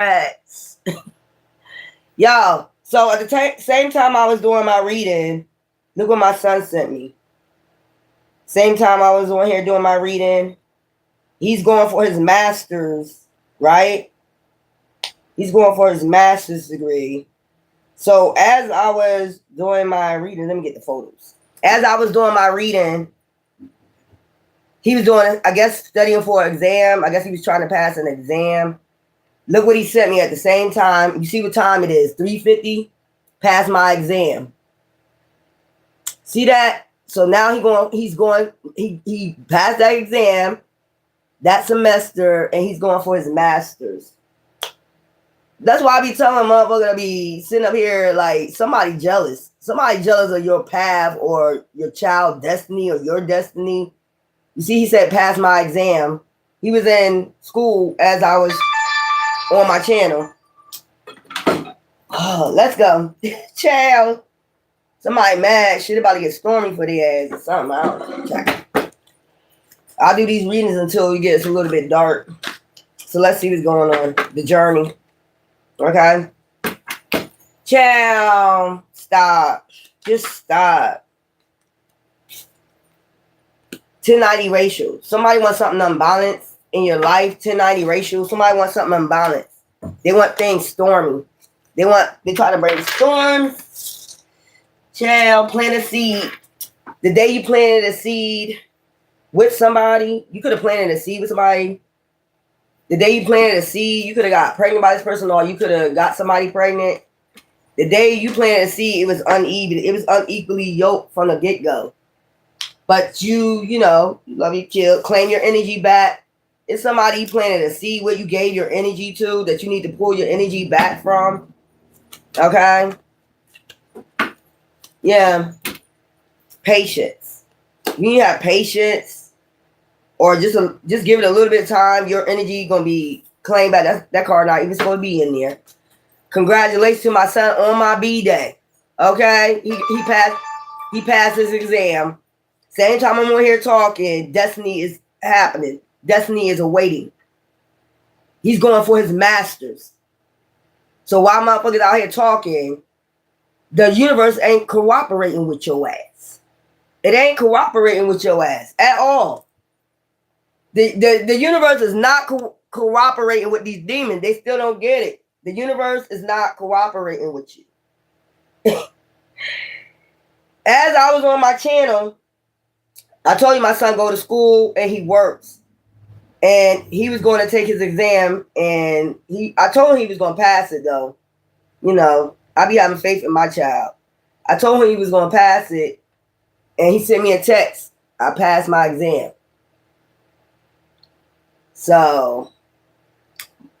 Facts. Yo, so at the same time I was doing my reading, look what my son sent me. Same time I was on here doing my reading, he's going for his master's, right? He's going for his master's degree. So as I was doing my reading, let me get the photos. As I was doing my reading, he was doing, I guess, studying for an exam. I guess he was trying to pass an exam. Look what he sent me at the same time. You see what time it is? 3:50. Pass my exam. See that? So now he passed that exam that semester, and he's going for his master's. That's why I be telling motherfucker to be sitting up here like somebody jealous. Somebody jealous of your path or your child destiny or your destiny. You see, he said pass my exam. He was in school as I was on my channel. Oh, let's go. Child. Somebody mad. Shit about to get stormy for their ass or something. I don't know. I'll do these readings until it gets a little bit dark. So let's see what's going on. The journey. Okay? Child. Stop. Just stop. 1090 racial. Somebody wants something unbalanced in your life. 1090 racial. Somebody wants something unbalanced. They want things stormy. They try to bring storms. Child, plant a seed. The day you planted a seed with somebody, you could have planted a seed with somebody. The day you planted a seed, you could have got pregnant by this person, or you could have got somebody pregnant. The day you planted a seed, it was uneven. It was unequally yoked from the get-go. But you love your kid, claim your energy back. It's somebody you planted a seed where you gave your energy to that you need to pull your energy back from. Okay? Yeah. Patience. You have patience, or just give it a little bit of time. Your energy gonna be claimed back. That card not even supposed to be in there. Congratulations to my son on my B-day. Okay? He passed his exam. Same time I'm on here talking, destiny is happening. Destiny is awaiting. He's going for his master's. So while motherfuckers out here talking, the universe ain't cooperating with your ass. It ain't cooperating with your ass at all. The universe is not cooperating with these demons. They still don't get it. The universe is not cooperating with you. As I was on my channel, I told you my son go to school and he works. And he was going to take his exam, and I told him he was going to pass it, though. I be having faith in my child. I told him he was going to pass it, and he sent me a text. I passed my exam. So,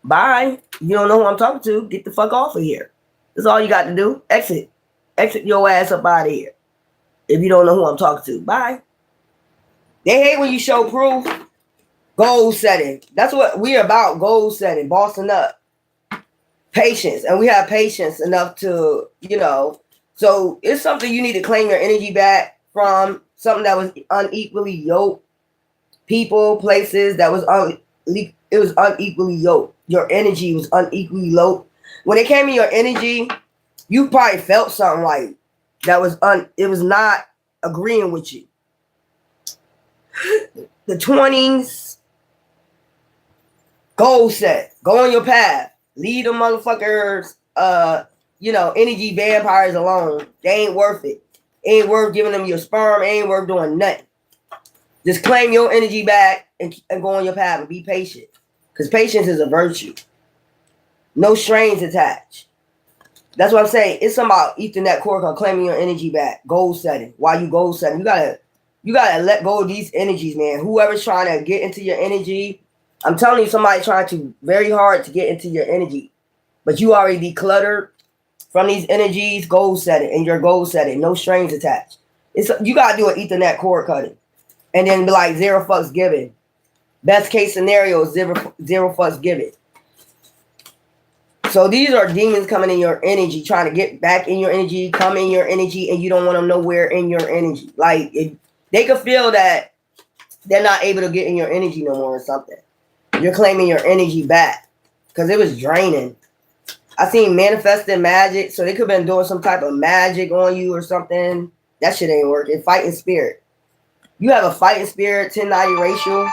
bye. You don't know who I'm talking to. Get the fuck off of here. That's all you got to do. Exit. Exit your ass up out of here. If you don't know who I'm talking to. Bye. They hate when you show proof. Goal setting. That's what we're about. Goal setting. Bossing up. Patience. And we have patience enough to, So it's something you need to claim your energy back from. Something that was unequally yoked. People, places that was it was unequally yoked. Your energy was unequally yoked. When it came in your energy, you probably felt something like that was it was not agreeing with you. The 20s, goal set. Go on your path. Leave the motherfuckers, energy vampires alone. They ain't worth it. It ain't worth giving them your sperm. It ain't worth doing nothing. Just claim your energy back and go on your path and be patient. Because patience is a virtue. No strings attached. That's what I'm saying. It's something about Ethernet core called claiming your energy back. Goal setting. While you goal setting, you gotta let go of these energies, man. Whoever's trying to get into your energy, I'm telling you, somebody trying to very hard to get into your energy. But you already decluttered from these energies, goal setting, and your goal setting. No strings attached. You gotta do an Ethernet cord cutting. And then be like 0 fucks given. Best case scenario is 0 fucks given. So these are demons coming in your energy, trying to get back in your energy, come in your energy, and you don't want them nowhere in your energy. Like, they could feel that they're not able to get in your energy no more or something. You're claiming your energy back. because it was draining. I seen manifesting magic, so they could have been doing some type of magic on you or something. That shit ain't working. Fighting spirit. You have a fighting spirit, 1090 racial.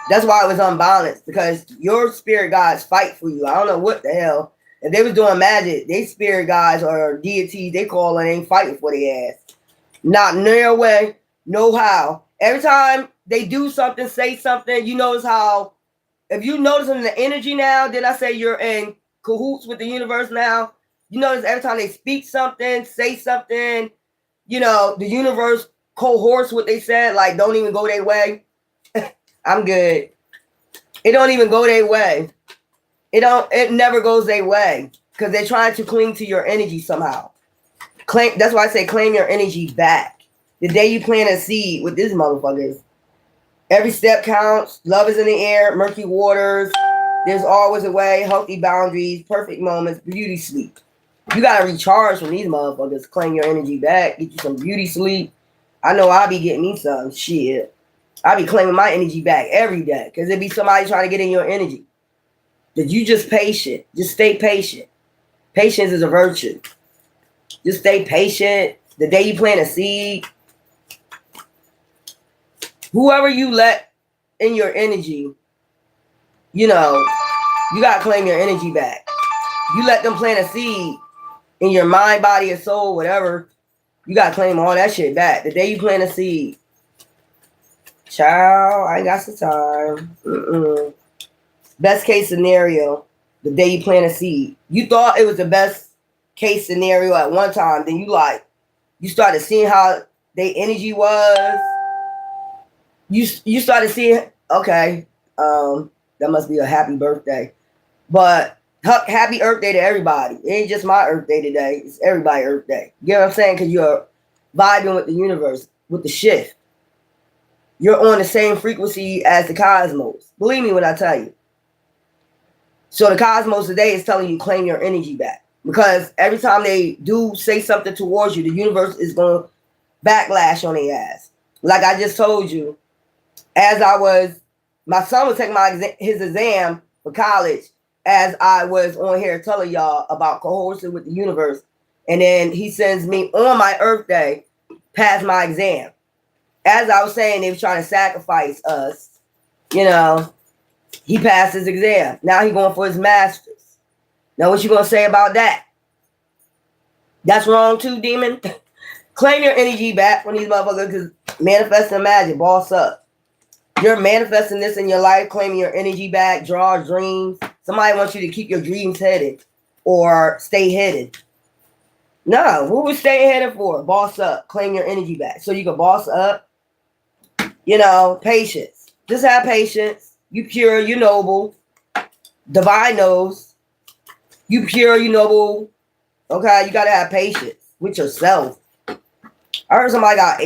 That's why it was unbalanced, because your spirit guides fight for you. I don't know what the hell. If they was doing magic, they spirit guides or deities, they call it, ain't fighting for their ass. Not near way, no how. Every time they do something, say something, you notice how, if you notice in the energy now, did I say you're in cahoots with the universe now? You notice every time they speak something, say something, you know, the universe cohorts what they said, like don't even go their way. I'm good. It don't even go their way. It never goes their way because they're trying to cling to your energy somehow. That's why I say claim your energy back. The day you plant a seed with these motherfuckers, every step counts. Love is in the air, murky waters. There's always a way, healthy boundaries, perfect moments, beauty sleep. You gotta recharge from these motherfuckers. Claim your energy back. Get you some beauty sleep. I know I'll be getting me some shit. I be claiming my energy back every day because there be somebody trying to get in your energy. That you just patient. Just stay patient. Patience is a virtue. Just stay patient. The day you plant a seed, whoever you let in your energy, you know, you got to claim your energy back. You let them plant a seed in your mind, body, and soul, whatever, you got to claim all that shit back. The day you plant a seed, child, I ain't got some time. Best case scenario, the day you plant a seed. You thought it was the best case scenario at one time. Then you started seeing how their energy was. You started seeing, okay, that must be a happy birthday. But happy Earth Day to everybody. It ain't just my Earth Day today. It's everybody's Earth Day. You know what I'm saying? Because you're vibing with the universe, with the shift. You're on the same frequency as the cosmos. Believe me when I tell you. So the cosmos today is telling you claim your energy back. Because every time they do say something towards you, the universe is going to backlash on their ass. Like I just told you, my son was taking his exam for college as I was on here telling y'all about cohorting with the universe. And then he sends me on my Earth Day, pass my exam. As I was saying, they were trying to sacrifice us. You know, he passed his exam. Now he's going for his master's. Now what you going to say about that? That's wrong too, demon. Claim your energy back from these motherfuckers, because manifesting magic, boss up. You're manifesting this in your life, claiming your energy back, draw dreams. Somebody wants you to keep your dreams headed or stay headed. No, what was staying headed for? Boss up, claim your energy back. So you can boss up, you know, patience. Just have patience. You pure, you noble. Divine knows. You pure, you noble. Okay, you got to have patience with yourself. I heard somebody got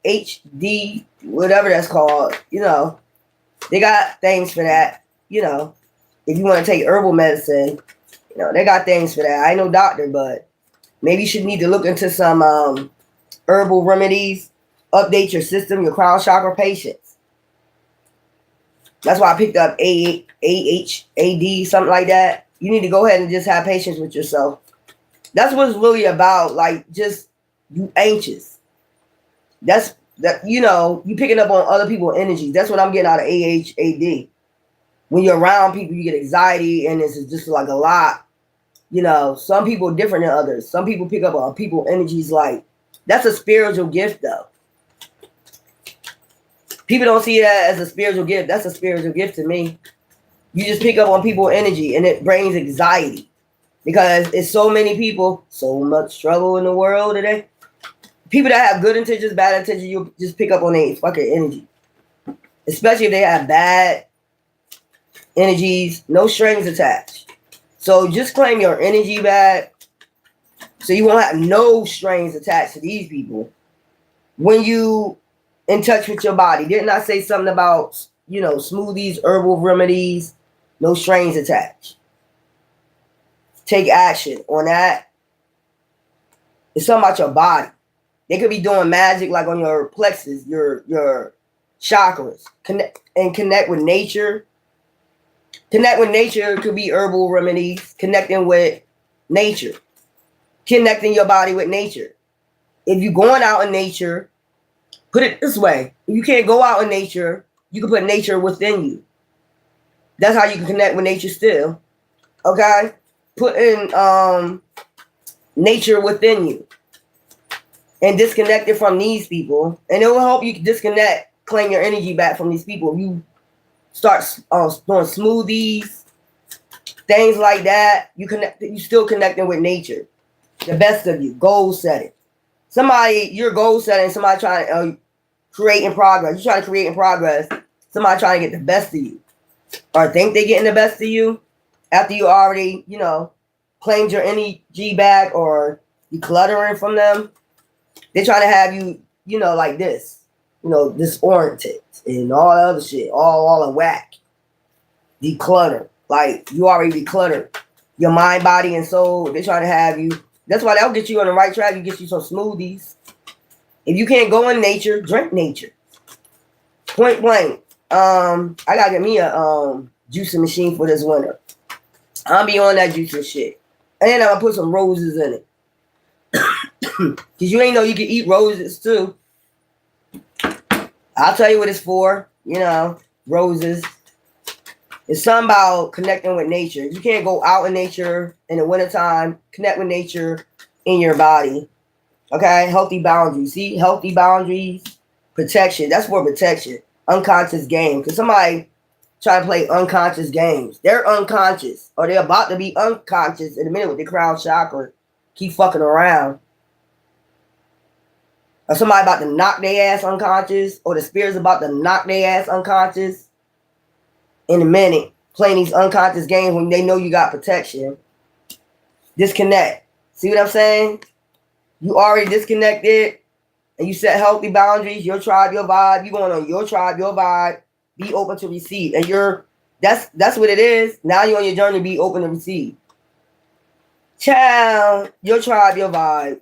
HD, whatever that's called, you know, they got things for that, you know, if you want to take herbal medicine, you know, they got things for that. I ain't no doctor, but maybe you should need to look into some herbal remedies, update your system, your crown chakra, patience. That's why I picked up AHAD, something like that. You need to go ahead and just have patience with yourself. That's what it's really about, like, just you anxious. That, you know, you picking up on other people's energy. That's what I'm getting out of AHAD. When you're around people, you get anxiety, and it's just like a lot. You know, some people are different than others. Some people pick up on people's energies. Like, that's a spiritual gift, though. People don't see that as a spiritual gift. That's a spiritual gift to me. You just pick up on people's energy, and it brings anxiety. Because it's so many people, so much trouble in the world today. People that have good intentions, bad intentions, you just pick up on their fucking energy. Especially if they have bad energies, no strings attached. So just claim your energy back so you won't have no strings attached to these people. When you in touch with your body, didn't I say something about, you know, smoothies, herbal remedies, no strings attached? Take action on that. It's something about your body. They could be doing magic like on your plexus, your chakras. Connect with nature. Connect with nature could be herbal remedies, connecting with nature, connecting your body with nature. If you're going out in nature, put it this way. If you can't go out in nature, you can put nature within you. That's how you can connect with nature still. Okay? Put in nature within you and disconnect it from these people. And it will help you disconnect, claim your energy back from these people. You start doing smoothies, things like that. You still connecting with nature. The best of you, goal setting. Somebody, you're goal setting, somebody trying to create in progress. You're trying to create in progress. Somebody trying to get the best of you. Or think they're getting the best of you after you already, claimed your energy back or decluttering from them. They're trying to have you, like this, disoriented and all that other shit, all in whack. Declutter. Like, you already decluttered your mind, body, and soul. They're trying to have you. That's why they'll get you on the right track. You get you some smoothies. If you can't go in nature, drink nature. Point blank. I gotta get me a juicing machine for this winter. I'll be on that juicing shit. And then I'm gonna put some roses in it. Cause you ain't know you can eat roses too. I'll tell you what it's for. Roses. It's something about connecting with nature. You can't go out in nature in the wintertime. Connect with nature in your body. Okay? Healthy boundaries. See? Healthy boundaries. Protection. That's for protection. Unconscious game. Because somebody try to play unconscious games. They're unconscious. Or they're about to be unconscious in a minute with the crown chakra. Keep fucking around. Or somebody about to knock their ass unconscious. Or the spirit's about to knock their ass unconscious. In a minute, playing these unconscious games when they know you got protection. Disconnect. See what I'm saying? You already disconnected and you set healthy boundaries. Your tribe, your vibe. You going on your tribe, your vibe. Be open to receive. And that's what it is. Now you're on your journey to be open to receive. Child, your tribe, your vibe.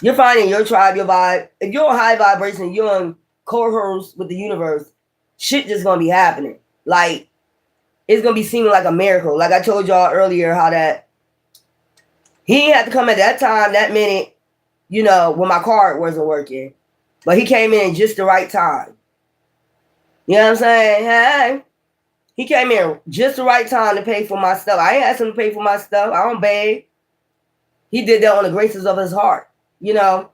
You're finding your tribe, your vibe. If you're on high vibration, you're on coherence with the universe, shit just gonna be happening. Like, it's going to be seeming like a miracle. Like I told y'all earlier how that he didn't have to come at that time, that minute, when my card wasn't working. But he came in just the right time. You know what I'm saying? Hey, he came in just the right time to pay for my stuff. I ain't asked him to pay for my stuff. I don't beg. He did that on the graces of his heart. The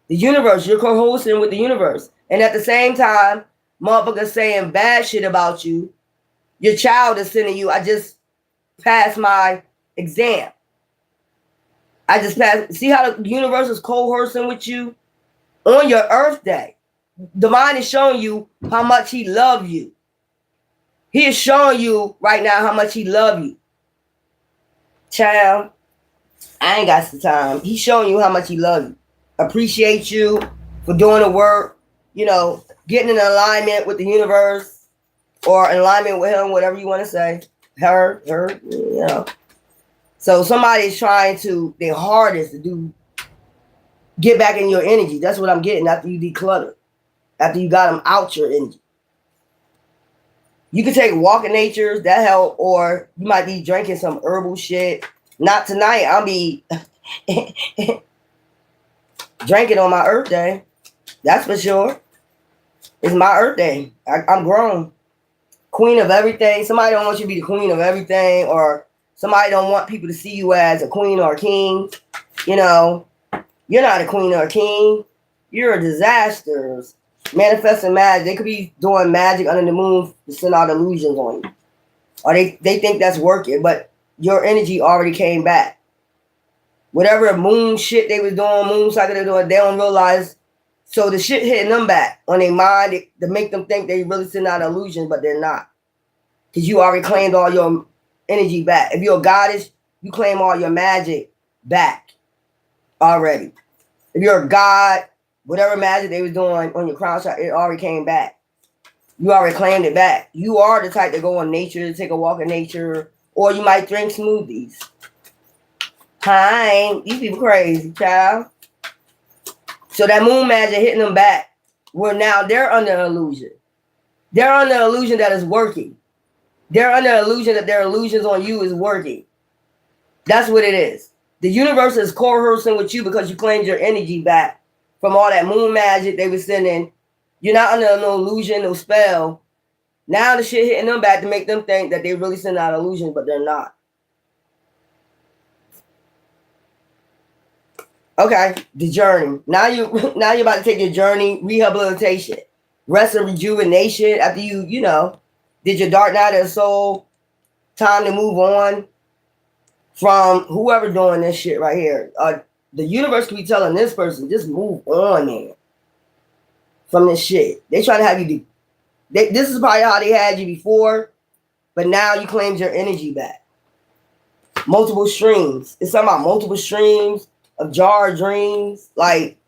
universe, you're co-hosting with the universe. And at the same time, motherfuckers saying bad shit about you. Your child is sending you, I just passed my exam. I just passed. See how the universe is coercing with you? On your Earth Day, the mind is showing you how much he loves you. He is showing you right now how much he loves you. Child, I ain't got the time. He's showing you how much he loves you. Appreciate you for doing the work, getting in alignment with the universe or in alignment with him, whatever you want to say. Her, So somebody's trying to, their hardest to get back in your energy. That's what I'm getting after you declutter. After you got them out your energy. You can take a walk in nature, that help, or you might be drinking some herbal shit. Not tonight. I'll be drinking on my Earth Day. That's for sure. It's my Earth Day. I'm grown. Queen of everything. Somebody don't want you to be the queen of everything, or somebody don't want people to see you as a queen or a king. You're not a queen or a king. You're a disaster. Manifesting magic. They could be doing magic under the moon to send out illusions on you. Or they think that's working, but your energy already came back. Whatever moon shit they was doing, moon cycle they doing, they don't realize. So the shit hitting them back on their mind to make them think they really send out illusions, but they're not. Because you already claimed all your energy back. If you're a goddess, you claim all your magic back already. If you're a god, whatever magic they was doing on your crown chakra, it already came back. You already claimed it back. You are the type to go in nature, to take a walk in nature, or you might drink smoothies. Hi, these people crazy, child. So that moon magic hitting them back, where now they're under illusion. They're under illusion that is working. They're under illusion that their illusions on you is working. That's what it is. The universe is coercing with you because you claimed your energy back from all that moon magic they were sending. You're not under no illusion, no spell. Now the shit hitting them back to make them think that they really send out illusions, but they're not. Okay, the journey. Now you're about to take your journey, rehabilitation, rest and rejuvenation after you know, did your dark night of the soul. Time to move on from whoever doing this shit right here. The universe could be telling this person, just move on, man, from this shit. They try to have you do. This is probably how they had you before, but now you claimed your energy back. Multiple streams. It's talking about multiple streams of jar dreams. Like,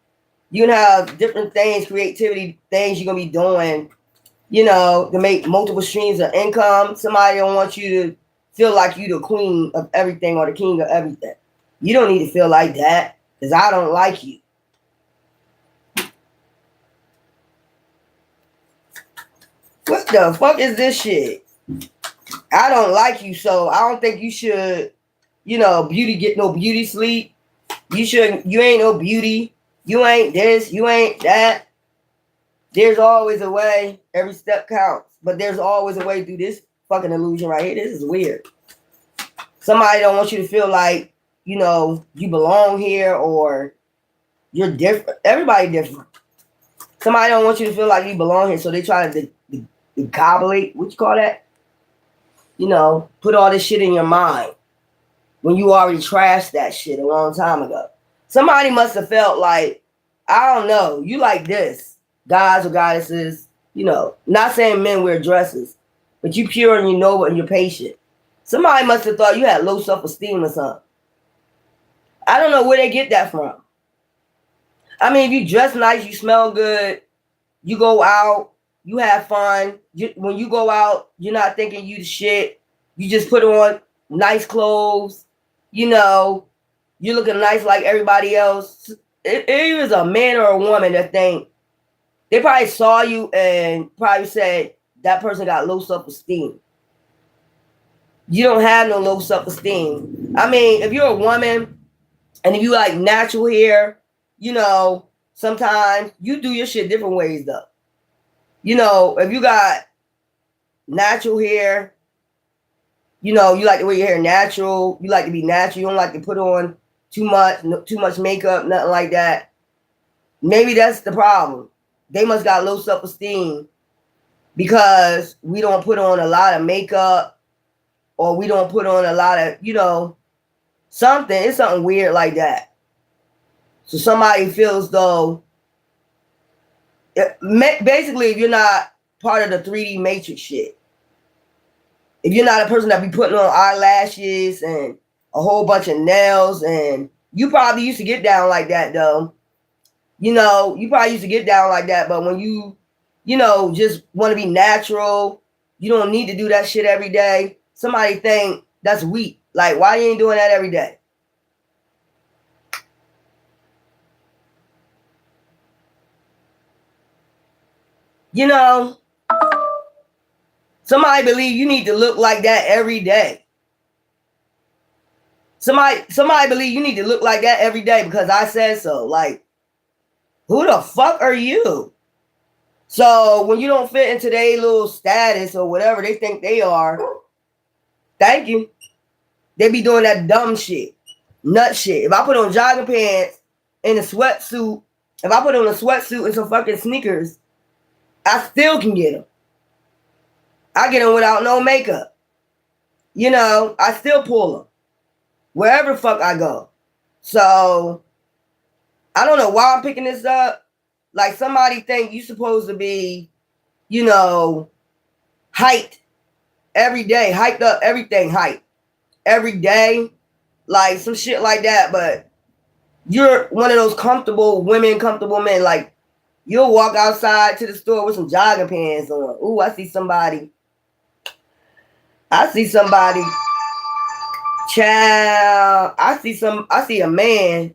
you can have different things, creativity, things you're going to be doing, you know, to make multiple streams of income. Somebody don't want you to feel like you the queen of everything or the king of everything. You don't need to feel like that because I don't like you. What the fuck is this shit? I don't like you, so I don't think you should, you know, get no beauty sleep. You ain't no beauty. You ain't this, you ain't that. There's always a way. Every step counts. But there's always a way through this fucking illusion right here. This is weird. Somebody don't want you to feel like, you know, you belong here or you're different. Everybody different. Somebody don't want you to feel like you belong here, so they try to decobulate. What you call that? You know, put all this shit in your mind when you already trashed that shit a long time ago. Somebody must have felt like, I don't know, you like this. Gods or goddesses, you know, not saying men wear dresses, but you pure and you noble and you're patient. Somebody must have thought you had low self-esteem or something. I don't know where they get that from. I mean, if you dress nice, you smell good, you go out, you have fun. When you go out, you're not thinking you the shit. You just put on nice clothes, you know, you're looking nice like everybody else. It was a man or a woman that think, they probably saw you and probably said, that person got low self-esteem. You don't have no low self-esteem. I mean, if you're a woman and if you like natural hair, you know, sometimes you do your shit different ways though. You know, if you got natural hair, you know, you like to wear your hair natural, you like to be natural, you don't like to put on too much makeup, nothing like that. Maybe that's the problem. They must got low self-esteem because we don't put on a lot of makeup or we don't put on a lot of, you know, something. It's something weird like that. So somebody feels though, basically, if you're not part of the 3D matrix shit, if you're not a person that be putting on eyelashes and a whole bunch of nails, and you probably used to get down like that though. You know, you probably used to get down like that, but when you know, just want to be natural, you don't need to do that shit every day. Somebody think that's weak. Like, why you ain't doing that every day? You know, somebody believe you need to look like that every day. Somebody believe you need to look like that every day because I said so. Like, who the fuck are you? So when you don't fit into their little status or whatever they think they are, thank you. They be doing that dumb shit, nut shit. If I put on jogging pants and a sweatsuit, if I put on a sweatsuit and some fucking sneakers, I still can get them. I get them without no makeup. You know, I still pull them wherever the fuck I go. So I don't know why I'm picking this up. Like, somebody think you supposed to be, you know, hyped every day, hyped up, everything hyped every day, like some shit like that. But you're one of those comfortable women, comfortable men. Like, you'll walk outside to the store with some jogging pants on. Ooh, I see somebody. Child. I see a man.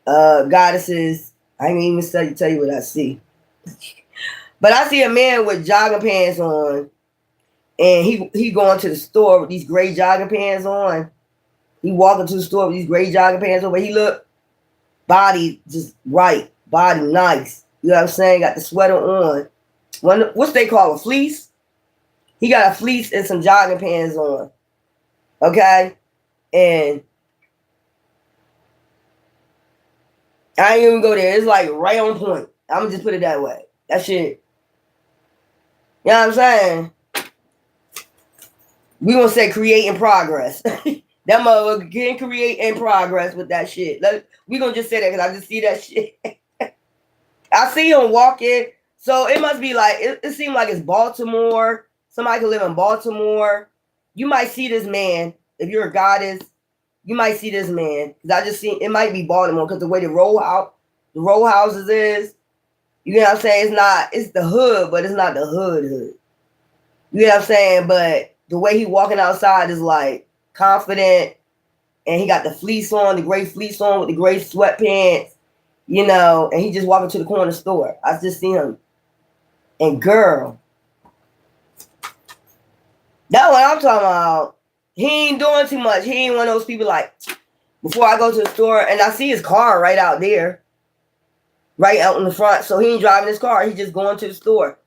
Goddesses. I ain't even tell you what I see. But I see a man with jogging pants on And he going to the store with these gray jogging pants on. He walking to the store with these gray jogging pants on, but he look body just right, body nice. You know what I'm saying? Got the sweater on. What's they call a fleece? He got a fleece and some jogging pants on. Okay? And I ain't even go there. It's like right on point. I'm gonna just put it that way. That shit. You know what I'm saying? We gonna say create in progress. That motherfucker can create in progress with that shit. We gonna just say that because I just see that shit. I see him walking. So it must be like, it seems like it's Baltimore. Somebody could live in Baltimore. You might see this man. If you're a goddess, you might see this man. Because I just see, it might be Baltimore because the way the row houses is, you know what I'm saying? It's the hood, but it's not the hood. You know what I'm saying? But the way he walking outside is like confident. And he got the fleece on, the gray fleece on with the gray sweatpants, you know, and he just walking to the corner store. I just see him. And girl, that's what I'm talking about. He ain't doing too much. He ain't one of those people like, before I go to the store, and I see his car right out there, right out in the front. So he ain't driving his car. He just going to the store.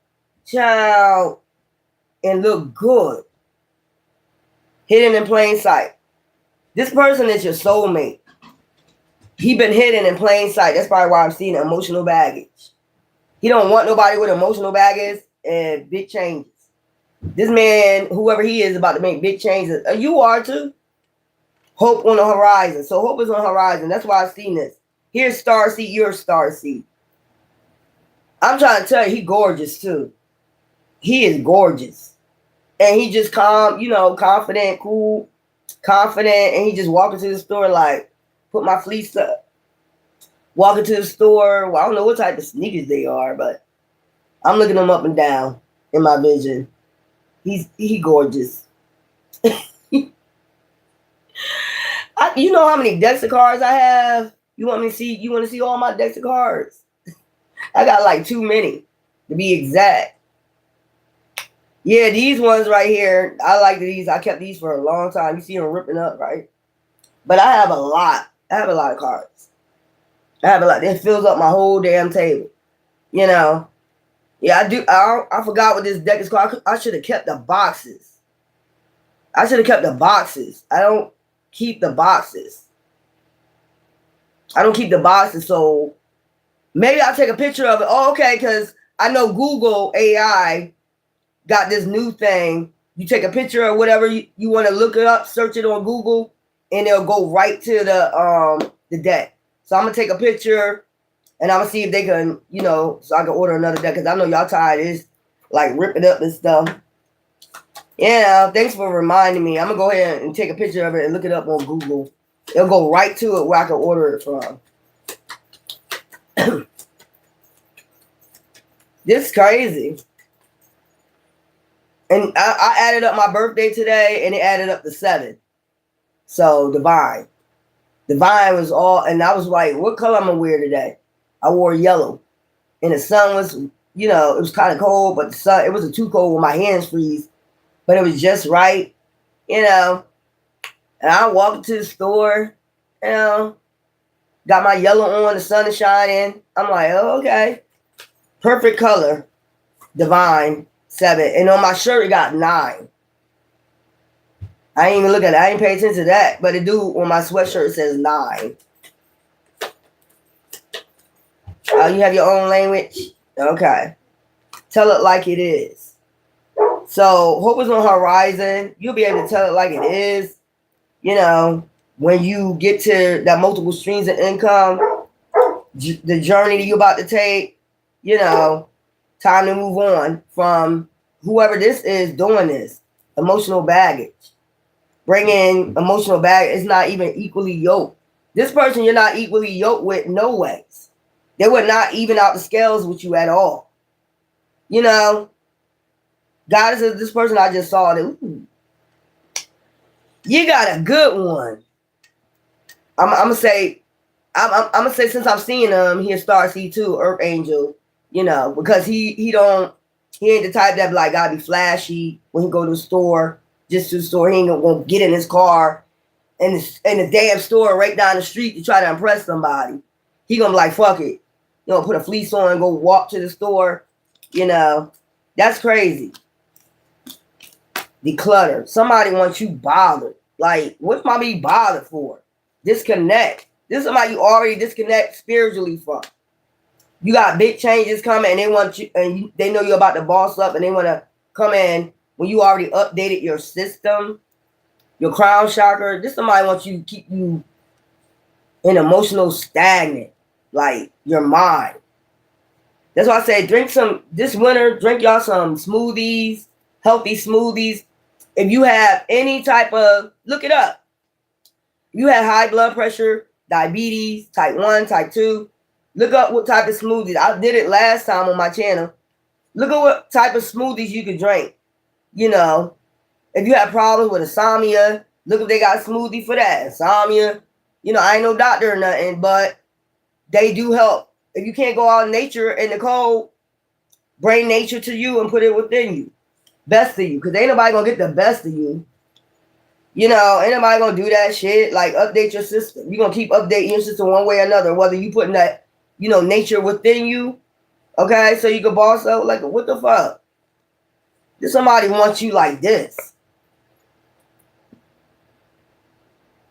Child, and look good. Hidden in plain sight. This person is your soulmate. He been hidden in plain sight. That's probably why I'm seeing emotional baggage. He don't want nobody with emotional baggage and big changes. This man, whoever he is, about to make big changes. You are too. Hope on the horizon. So hope is on the horizon. That's why I've seen this. Here's Starseed, you're Starseed. I'm trying to tell you, he gorgeous too. He is gorgeous. And he just calm, you know, confident, cool, confident, and he just walking to the store like, put my fleece up. Walking to the store. Well, I don't know what type of sneakers they are, but I'm looking them up and down in my vision. He gorgeous. You know how many decks of cards I have? You want to see all my decks of cards? I got like too many to be exact. Yeah, these ones right here, I like these. I kept these for a long time. You see them ripping up, right? But I have a lot. I have a lot of cards. I have a lot. It fills up my whole damn table. You know? Yeah, I do. I forgot what this deck is called. I should have kept the boxes. I should have kept the boxes. I don't keep the boxes. I don't keep the boxes, so maybe I'll take a picture of it. Oh, okay, because I know Google AI got this new thing. You take a picture of whatever you want to look it up, search it on Google, and it'll go right to the deck. So I'm gonna take a picture and I'm gonna see if they can, you know, so I can order another deck because I know y'all tired of this, like ripping up and stuff. Yeah, thanks for reminding me. I'm gonna go ahead and take a picture of it and look it up on Google. It'll go right to it where I can order it from. This is crazy. And I added up my birthday today, and it added up to 7. So Divine was all, and I was like, what color I'm gonna wear today? I wore yellow, and the sun was, you know, it was kind of cold, but the sun, it wasn't too cold when my hands freeze, but it was just right, you know. And I walked to the store, you know, got my yellow on, the sun is shining. I'm like, oh, okay, perfect color, Divine 7, and on my shirt it got 9. I ain't even look at it. I ain't pay attention to that. But it do on my sweatshirt says 9. Oh, you have your own language? Okay. Tell it like it is. So hope is on horizon. You'll be able to tell it like it is. You know, when you get to that multiple streams of income, the journey that you're about to take, you know, time to move on from whoever this is doing this. Emotional baggage. Bringing emotional baggage is not even equally yoked. This person you're not equally yoked with, no ways. They would not even out the scales with you at all. You know, God is this person I just saw. That you got a good one. I'm gonna say since I'm seeing him, he a Starseed too, Earth Angel. You know, because he don't. He ain't the type that like gotta be flashy when he go to the store, just to the store. He ain't gonna get in his car in the damn store right down the street to try to impress somebody. He gonna be like, fuck it. You know, put a fleece on and go walk to the store. You know, that's crazy. Declutter. Somebody wants you bothered. Like, what's my be bothered for? Disconnect. This is somebody you already disconnect spiritually from. You got big changes coming, and they want you, and they know you're about to boss up, and they want to come in when you already updated your system, your crown chakra. This somebody wants you to keep you in emotional stagnant, like your mind. That's why I say drink some this winter. Drink y'all some smoothies, healthy smoothies. If you have any type of, look it up. If you have high blood pressure, diabetes, type 1, type 2, look up what type of smoothies. I did it last time on my channel. Look at what type of smoothies you can drink. You know, if you have problems with insomnia, look if they got a smoothie for that. Insomnia, you know, I ain't no doctor or nothing, but they do help. If you can't go out in nature in the cold, bring nature to you and put it within you. Best of you, because ain't nobody gonna get the best of you. You know, ain't nobody gonna do that shit. Like, update your system. You're gonna keep updating your system one way or another, whether you putting that, you know, nature within you, okay, so you can boss up. Like, what the fuck? Does somebody want you like this?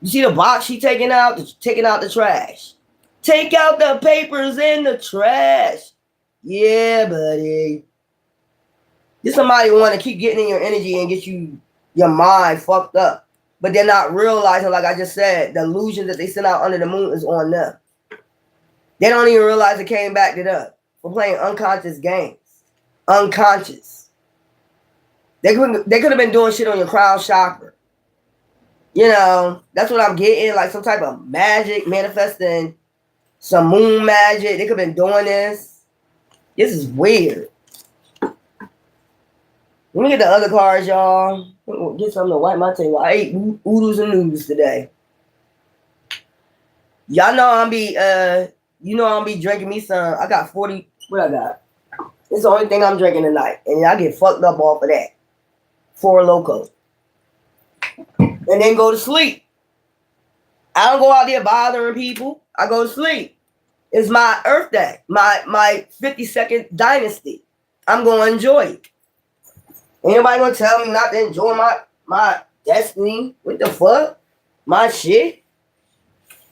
You see the box she taking out the trash. Take out the papers in the trash. Yeah, buddy. This somebody want to keep getting in your energy and get your mind fucked up. But they're not realizing, like I just said, the illusion that they sent out under the moon is on them. They don't even realize it came back to them for playing unconscious games. Unconscious. They could have been doing shit on your crown chakra. You know, that's what I'm getting, like some type of magic, manifesting some moon magic. They could have been doing this. This is weird. Let me get the other cards, y'all. Get something to wipe my table. I ate oodles and noodles today. Y'all know I'm be drinking me some. I got 40. What I got? It's the only thing I'm drinking tonight, and I get fucked up off of that. 4 Loko, and then go to sleep. I don't go out there bothering people. I go to sleep. It's my Earth Day, my 52nd dynasty. I'm gonna enjoy it. Ain't nobody gonna tell me not to enjoy my destiny. What the fuck? My shit.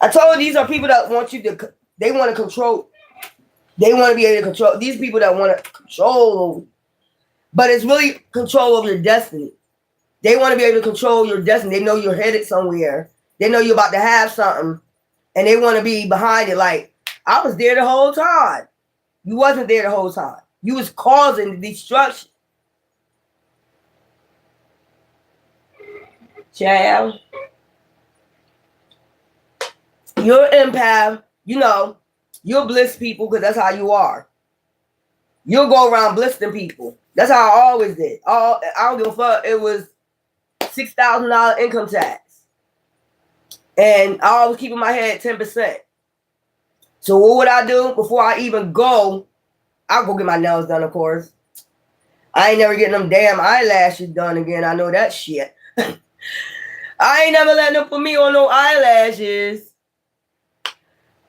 I told you these are people that want you to. They want to control. They want to be able to control. These people that want to control, but it's really control of your destiny. They want to be able to control your destiny. They know you're headed somewhere. They know you're about to have something, and they want to be behind it. Like, I was there the whole time. You wasn't there the whole time. You was causing the destruction. Child. You're an empath. You know, you'll bliss people because that's how you are. You'll go around blissing people. That's how I always did. I don't give a fuck. It was $6,000 income tax. And I always keep in my head 10%. So what would I do before I even go? I'll go get my nails done, of course. I ain't never getting them damn eyelashes done again. I know that shit. I ain't never letting them put me on no eyelashes.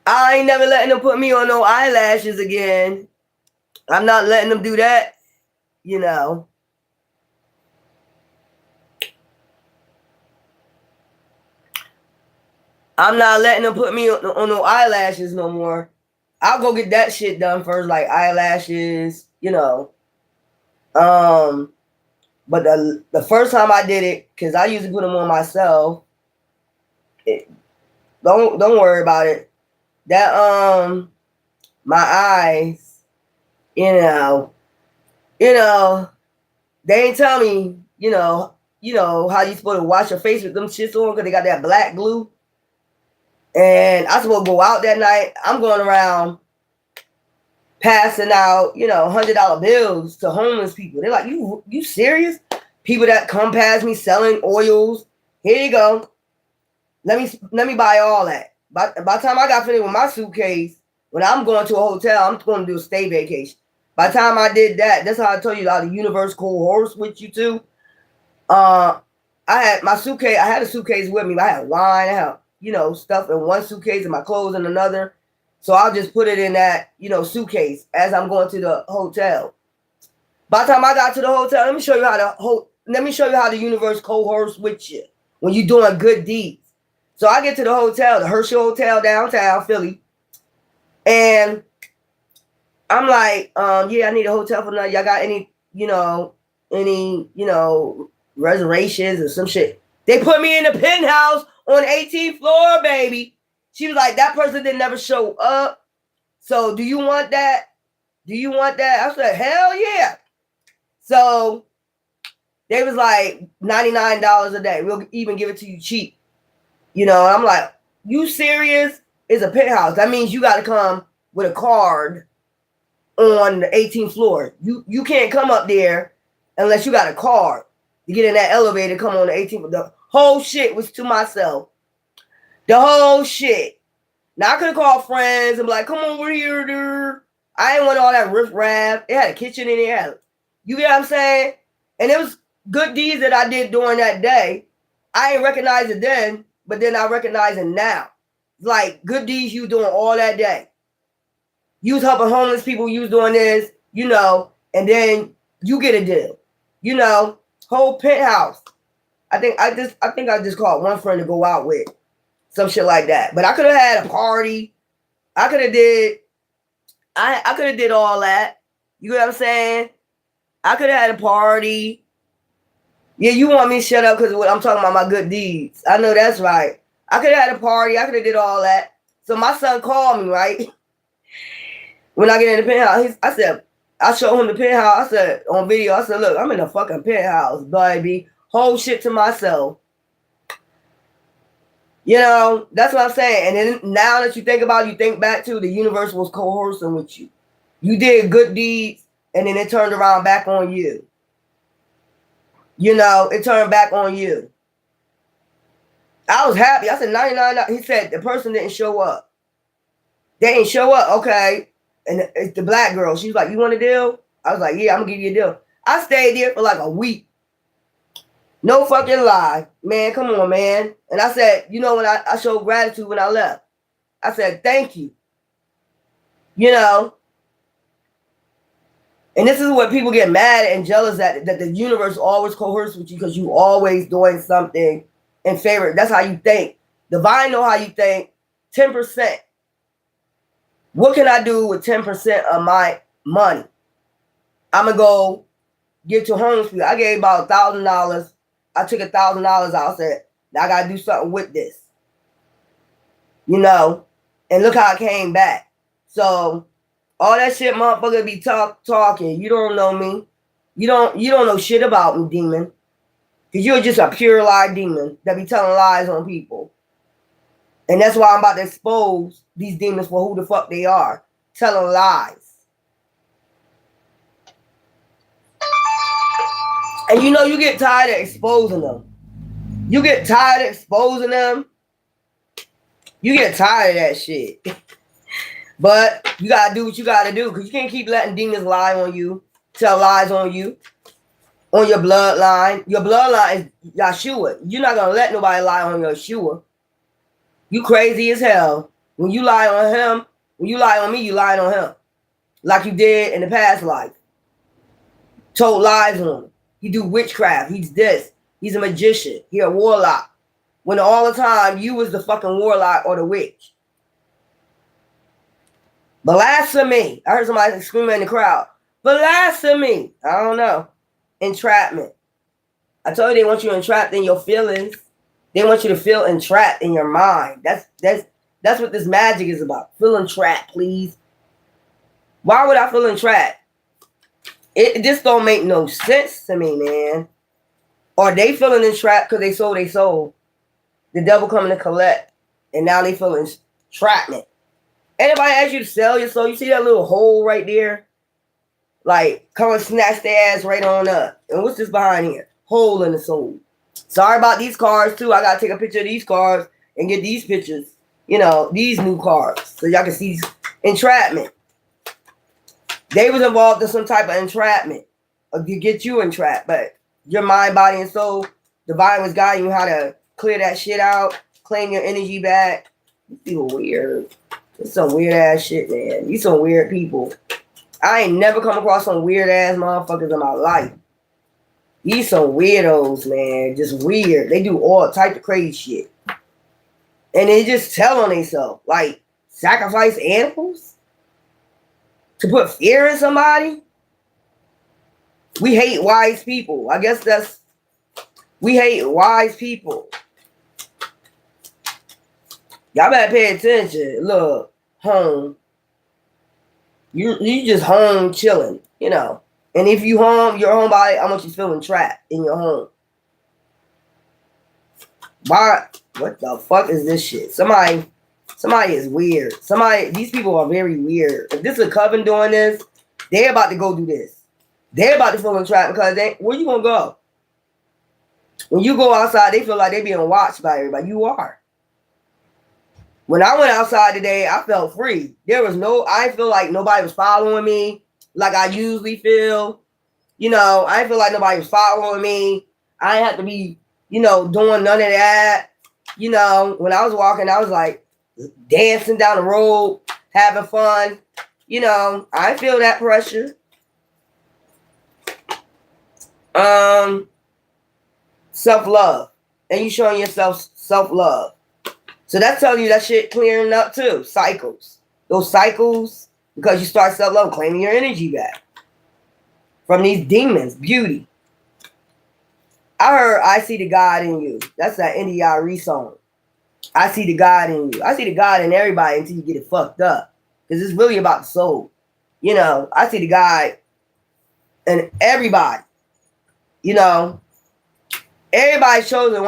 I ain't never letting them put me on no eyelashes again. I'm not letting them do that, you know. I'm not letting them put me on no eyelashes no more. I'll go get that shit done first, like eyelashes, you know. But the first time I did it, because I usually put them on myself, don't worry about it. That my eyes, you know, they ain't tell me, you know how you supposed to wash your face with them shits on because they got that black glue. And I supposed to go out that night. I'm going around passing out, $100 bills to homeless people. They're like, you serious? People that come past me selling oils. Here you go. Let me buy all that. By the time I got finished with my suitcase, when I'm going to a hotel, I'm going to do a stay vacation. By the time I did that, that's how I told you how the universe cohorts with you too. I had my suitcase. I had a suitcase with me. I had wine. I had stuff in one suitcase and my clothes in another. So I'll just put it in that suitcase as I'm going to the hotel. By the time I got to the hotel, let me show you how the universe cohorts with you when you're doing good deeds. So I get to the hotel, the Herschel Hotel downtown Philly, and I'm like, yeah, I need a hotel for tonight. Y'all got any reservations or some shit? They put me in the penthouse on the 18th floor, baby. She was like, that person didn't never show up. So do you want that? Do you want that? I said, hell yeah. So they was like $99 a day. We'll even give it to you cheap. I'm like, you serious? It's a penthouse. That means you got to come with a card on the 18th floor. You can't come up there unless you got a card to get in that elevator, come on the 18th. The whole shit was to myself. The whole shit. Now I could have called friends and be like, come on, we're here, dude. I didn't want all that riffraff. It had a kitchen in there. You get what I'm saying? And it was good deeds that I did during that day. I ain't recognize it then, but then I recognize it now. Like good deeds you doing all that day. You was helping homeless people, you was doing this, and then you get a deal. Whole penthouse. I think I just called one friend to go out with. Some shit like that. But I could have had a party. I could have did all that. You know what I'm saying? I could have had a party. Yeah, you want me to shut up because I'm talking about my good deeds. I know that's right. I could have had a party. I could have did all that. So my son called me, right? When I get in the penthouse, I showed him the penthouse. I said, on video, I said, look, I'm in the fucking penthouse, baby. Whole shit to myself. That's what I'm saying. And then now that you think about it, you think back to the universe was coercing with you. You did good deeds, and then it turned around back on you. It turned back on you. I was happy. I said $99. He said the person didn't show up. They didn't show up. Okay. And it's the black girl. She was like, you want a deal? I was like, yeah, I'm going to give you a deal. I stayed there for like a week. No fucking lie. Man, come on, man. And I said, when I showed gratitude when I left. I said, thank you. And this is what people get mad and jealous at, that the universe always coerces with you because you always doing something in favor. That's how you think. Divine know how you think. 10%. What can I do with 10% of my money? I'm going to go give to homeless people. I gave about $1,000. I took $1,000 out. I said, I got to do something with this. And look how it came back. So all that shit motherfucker be talking. You don't know me. You don't know shit about me, demon. Because you're just a pure lie demon that be telling lies on people. And that's why I'm about to expose these demons for who the fuck they are. Telling lies. And you get tired of exposing them. You get tired of exposing them. You get tired of that shit. But you got to do what you got to do. Because you can't keep letting demons lie on you. Tell lies on you. On your bloodline. Your bloodline is Yeshua. You're not going to let nobody lie on Yeshua. You crazy as hell. When you lie on him, when you lie on me, you lying on him. Like you did in the past life. Told lies on him. He do witchcraft. He's this. He's a magician. He a warlock. When all the time you was the fucking warlock or the witch. Blasphemy. I heard somebody screaming in the crowd. Blasphemy. I don't know. Entrapment. I told you they want you entrapped in your feelings. They want you to feel entrapped in your mind. That's what this magic is about. Feeling trapped, please. Why would I feel entrapped? It just don't make no sense to me, man. Or they feeling entrapped because they sold their soul. The devil coming to collect. And now they feeling entrapment. Anybody ask you to sell your soul? You see that little hole right there? Like, come and snatch their ass right on up. And what's this behind here? Hole in the soul. Sorry about these cards, too. I got to take a picture of these cards and get these pictures. These new cards. So y'all can see entrapment. They was involved in some type of entrapment to get you entrapped, but your mind, body, and soul, divine was guiding you how to clear that shit out, claim your energy back. You feel weird. It's some weird ass shit, man. You some weird people. I ain't never come across some weird ass motherfuckers in my life. These some weirdos, man. Just weird. They do all type of crazy shit. And they just tell on themselves. Like, sacrifice animals? To put fear in somebody? We hate wise people. I guess that's... We hate wise people. Y'all better pay attention. Look, home. You just home chilling, you know. And if you home, your home body, I want you feeling trapped in your home. Why? What the fuck is this shit? Somebody is weird. These people are very weird. If this is a coven doing this, they're about to go do this. They're about to feel trapped because where you gonna go? When you go outside, they feel like they're being watched by everybody. You are. When I went outside today, I felt free. I feel like nobody was following me like I usually feel. You know, I feel like nobody was following me. I didn't have to be, doing none of that. You know, when I was walking, I was like dancing down the road, having fun. You know, I feel that pressure. Self-love. And you showing yourself self-love. So that's telling you that shit clearing up too. Cycles. Those cycles, because you start self-love, claiming your energy back from these demons. Beauty. I heard I see the God in you. That's that NDRE song. I see the God in you. I see the God in everybody until you get it fucked up. Because it's really about the soul. You know, I see the God in everybody. You know, everybody's chosen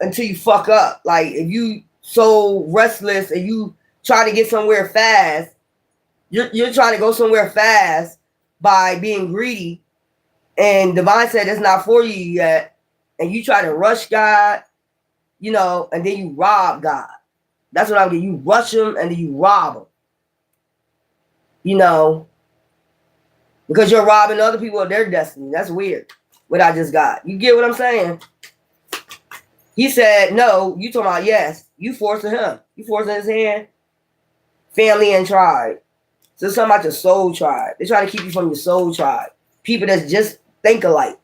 until you fuck up. Like, if you so restless and you try to get somewhere fast, you're trying to go somewhere fast by being greedy, and divine said it's not for you yet, and you try to rush God, and then you rob God. That's what I'm getting. You rush him and then you rob him. Because you're robbing other people of their destiny. That's weird. What I just got. You get what I'm saying? He said, no, you talking about yes. You forcing him. You forcing his hand. Family and tribe. So it's something about your soul tribe. They're trying to keep you from your soul tribe. People that just think alike.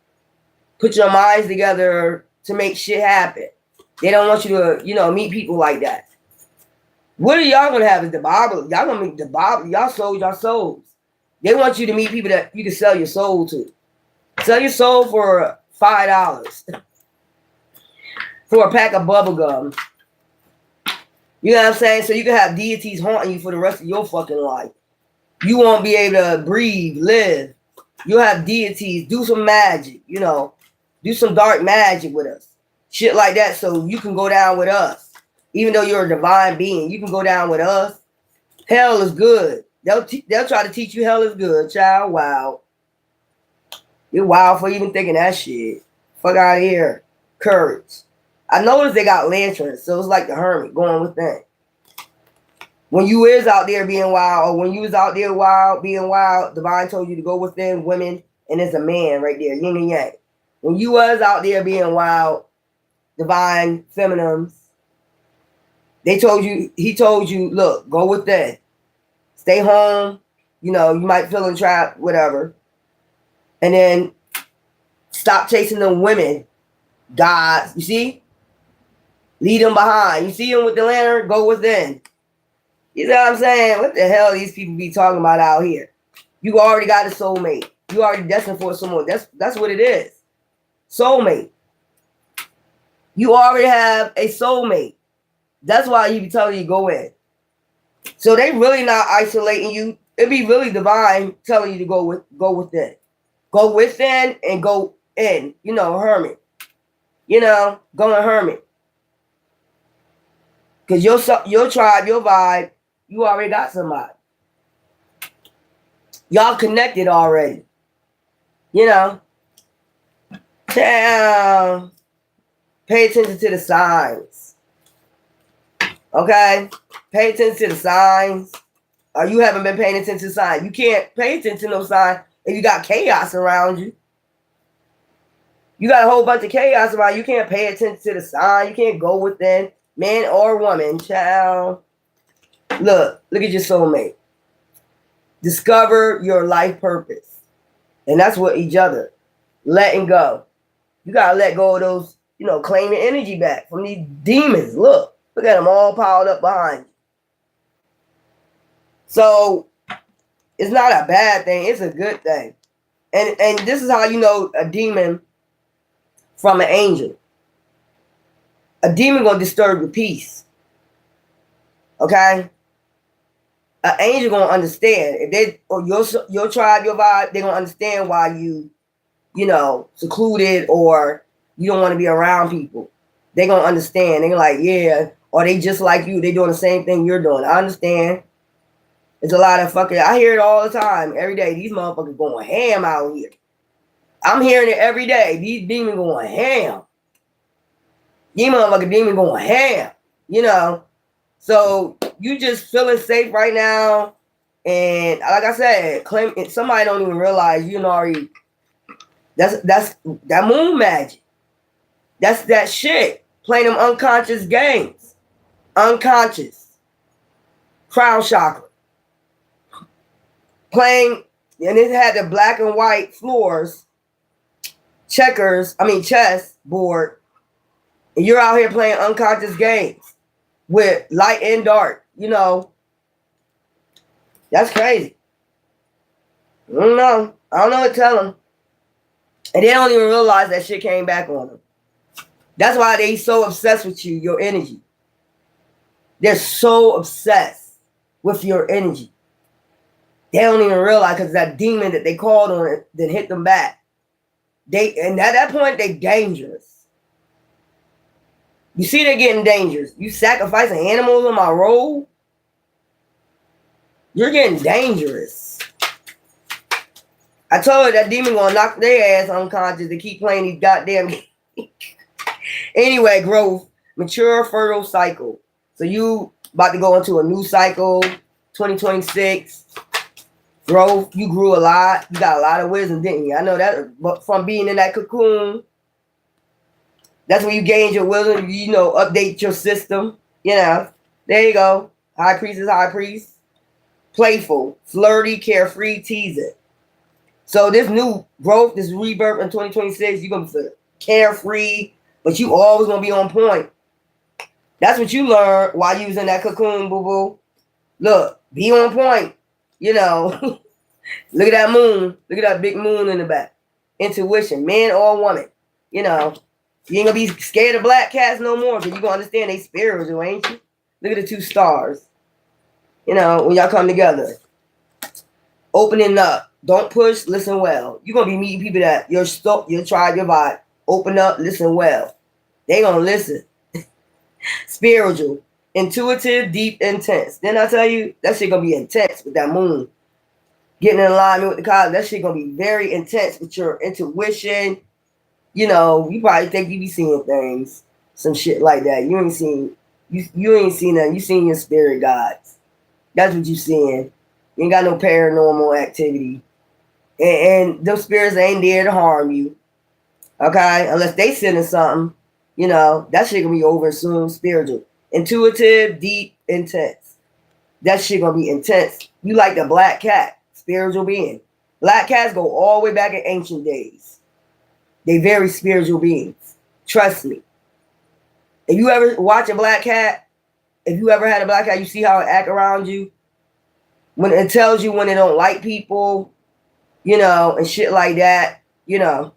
Put your minds together to make shit happen. They don't want you to, meet people like that. What are y'all going to have is the Bible. Y'all going to meet the Bible. Y'all sold your souls. They want you to meet people that you can sell your soul to. Sell your soul for $5. For a pack of bubble gum. You know what I'm saying? So you can have deities haunting you for the rest of your fucking life. You won't be able to breathe, live. You'll have deities. Do some magic, Do some dark magic with us. Shit like that so you can go down with us. Even though you're a divine being, you can go down with us. Hell is good. They'll try to teach you hell is good, child. Wow. You're wild for even thinking that shit. Fuck out of here. Courage. I noticed they got lanterns, so it's like the hermit going within. When you is out there being wild, or when you was out there being wild, divine told you to go within women, and there's a man right there, yin and yang. When you was out there being wild, divine feminines, he told you, look, go within. Stay home, you might feel entrapped, whatever. And then stop chasing them women, gods, you see? Leave them behind. You see them with the lantern? Go within. You know what I'm saying? What the hell these people be talking about out here? You already got a soulmate. You already destined for someone. That's what it is. Soulmate. You already have a soulmate. That's why he be telling you go in. So they really not isolating you. It be really divine telling you to go within. Go within and go in. Hermit. Going hermit. Because your tribe, your vibe, you already got somebody. Y'all connected already. Damn. Pay attention to the signs. Okay? Pay attention to the signs. or you haven't been paying attention to signs. You can't pay attention to no sign if you got chaos around you. You got a whole bunch of chaos around you. You can't pay attention to the sign. You can't go within, man or woman, child. Look at your soulmate. Discover your life purpose. And that's what each other. Letting go. You got to let go of those, claim your energy back from these demons. Look at them all piled up behind you. So it's not a bad thing. It's a good thing. And this is how you know a demon from an angel. A demon going to disturb your peace. Okay? An angel going to understand. If they, or your tribe, your vibe, they're going to understand why you secluded or you don't want to be around people. They're going to understand. They're like, yeah. Or they just like you. They doing the same thing you're doing. I understand. It's a lot of fucking, I hear it all the time. Every day. These motherfuckers going ham out here. I'm hearing it every day. These demons going ham. These motherfucking demons going ham. So you just feeling safe right now. And like I said, somebody don't even realize you already. That's that moon magic. That's that shit. Playing them unconscious games. Unconscious. Crown chakra. Playing, and it had the black and white floors, chess board, and you're out here playing unconscious games with light and dark. That's crazy. I don't know what to tell them. And they don't even realize that shit came back on them. That's why they so obsessed with you, your energy. They're so obsessed with your energy. They don't even realize because that demon that they called on it that hit them back. And at that point, they dangerous. You see they're getting dangerous. You sacrificing animals on my road. You're getting dangerous. I told her that demon gonna knock their ass unconscious to keep playing these goddamn games. Anyway, growth, mature, fertile cycle. So you about to go into a new cycle, 2026. Growth, you grew a lot. You got a lot of wisdom, didn't you? I know that, but from being in that cocoon, that's when you gained your wisdom. Update your system. There you go. High priest is high priest. Playful, flirty, carefree, teasing. So this new growth, this rebirth in 2026, you're going to be carefree, but you always going to be on point. That's what you learned while you was in that cocoon, boo-boo. Look, be on point. Look at that moon. Look at that big moon in the back. Intuition, man or woman. You ain't going to be scared of black cats no more because you're going to understand they spiritual, ain't you? Look at the two stars. When y'all come together. Opening up. Don't push, listen well. You're going to be meeting people that your tribe, your vibe. Open up, listen well. They going to listen. Spiritual. Intuitive, deep, intense. Then I tell you, that shit going to be intense with that moon. Getting in alignment with the cosmos. That shit going to be very intense with your intuition. You probably think you be seeing things. Some shit like that. You ain't seen that. You seen your spirit guides. That's what you seeing. You ain't got no paranormal activity. And those spirits ain't there to harm you. Okay? Unless they sending something. That shit gonna be over soon. Spiritual. Intuitive, deep, intense. That shit gonna be intense. You like the black cat. Spiritual being. Black cats go all the way back in ancient days. They very spiritual beings. Trust me. If you ever watch a black cat, if you ever had a black cat, you see how it act around you. When it tells you when it don't like people, and shit like that, they're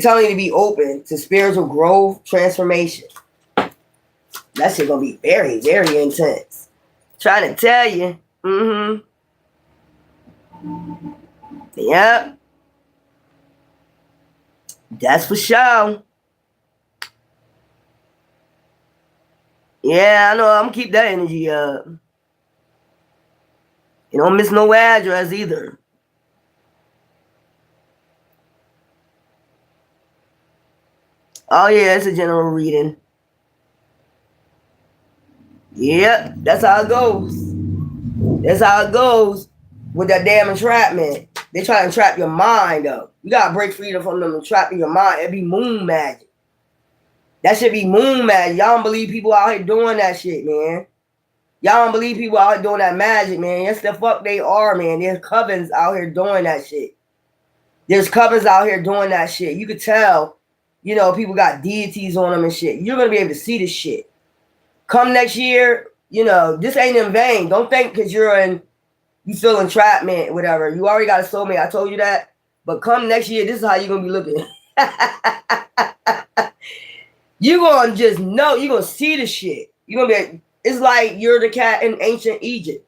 telling you to be open to spiritual growth, transformation. That shit gonna be very, very intense. Trying to tell you. Yep. That's for sure. Yeah, I know. I'm gonna keep that energy up. You don't miss no address either. Oh yeah, it's a general reading. Yep, that's how it goes. That's how it goes with that damn entrapment. They try to entrap your mind up. You gotta break freedom from them entrapping your mind. It'd be moon magic. That should be moon magic. Y'all don't believe people out here doing that shit, man. Y'all don't believe people out here doing that magic, man. Yes, the fuck they are, man. There's covens out here doing that shit. There's covens out here doing that shit. You could tell, you know, people got deities on them and shit. You're gonna be able to see this shit. Come next year, you know, this ain't in vain. Don't think because you feel entrapment, whatever. You already got a soulmate. I told you that. But come next year, this is how you're gonna be looking. You're gonna just know, you're gonna see the shit. You're gonna be, it's like you're the cat in ancient Egypt.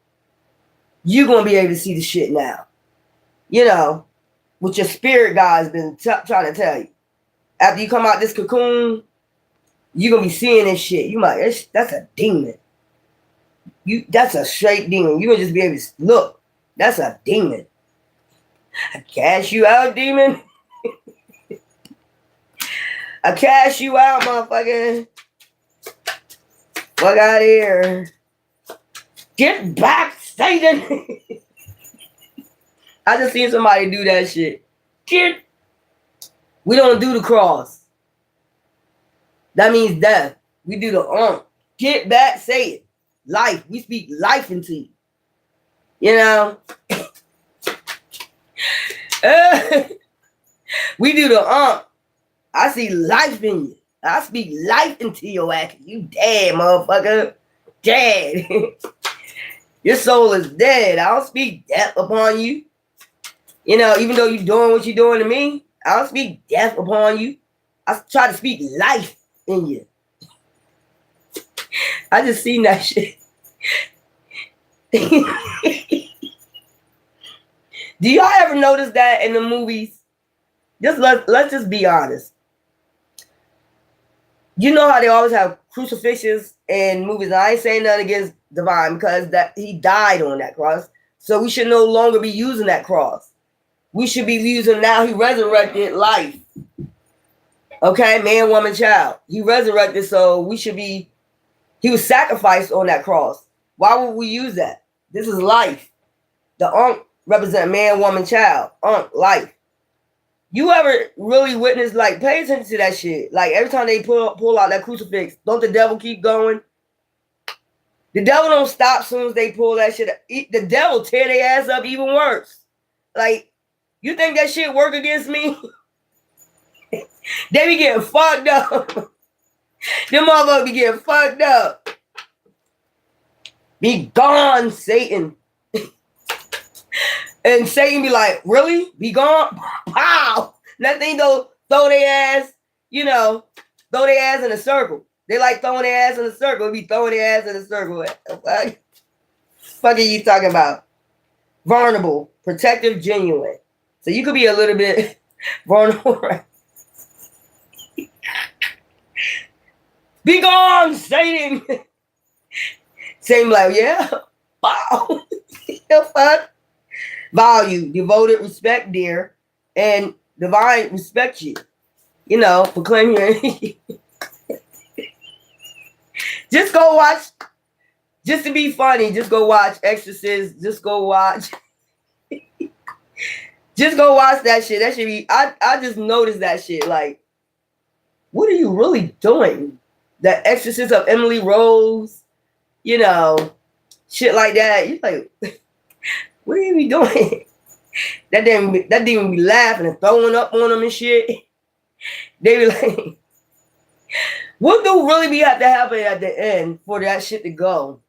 You're gonna be able to see the shit now. You know, what your spirit guy's been trying to tell you. After you come out this cocoon, you're gonna be seeing this shit. You might, that's a demon. That's a straight demon. You're gonna just be able to look. That's a demon. I cash you out, demon. I cash you out, motherfucker. Fuck out of here. Get back, Satan. I just seen somebody do that shit. We don't do the cross. That means death. We do the Get back, Satan. Life. We speak life into you. You know? We do the I see life in you. I speak life into your ass. You dead, motherfucker. Dead. Your soul is dead. I don't speak death upon you. You know, even though you're doing what you're doing to me, I don't speak death upon you. I try to speak life in you. I just seen that shit. Do y'all ever notice that in the movies? Let's just be honest. You know how they always have crucifixes in movies. And I ain't saying nothing against Divine because that he died on that cross. So we should no longer be using that cross. We should be using now he resurrected life. Okay, man, woman, child. He resurrected, so we should be, he was sacrificed on that cross. Why would we use that? This is life. The represent man, woman, child. Life. You ever really witness, like, pay attention to that shit. Like, every time they pull out that crucifix, don't the devil keep going? The devil don't stop as soon as they pull that shit. The devil tear their ass up even worse. Like, you think that shit work against me? They be getting fucked up. Them motherfuckers be getting fucked up. Be gone, Satan. And Satan be like, really? Be gone? Pow! That thing go throw their ass, you know, throw their ass in a circle. They like throwing their ass in a circle. Be throwing their ass in a circle. What the fuck are you talking about? Vulnerable, protective, genuine. So you could be a little bit vulnerable, right? Be gone, Satan. Satan like, yeah. Wow. The fuck? Value, devoted, respect, dear, and divine respect you. You know, proclaim your. Just go watch. Just to be funny, just go watch Exorcist. Just go watch. Just go watch that shit. That should be. I just noticed that shit. Like, what are you really doing? The Exorcist of Emily Rose. You know, shit like that. You're like. What are you doing? That demon be laughing and throwing up on them and shit. They be like, what do really be have to happen at the end for that shit to go?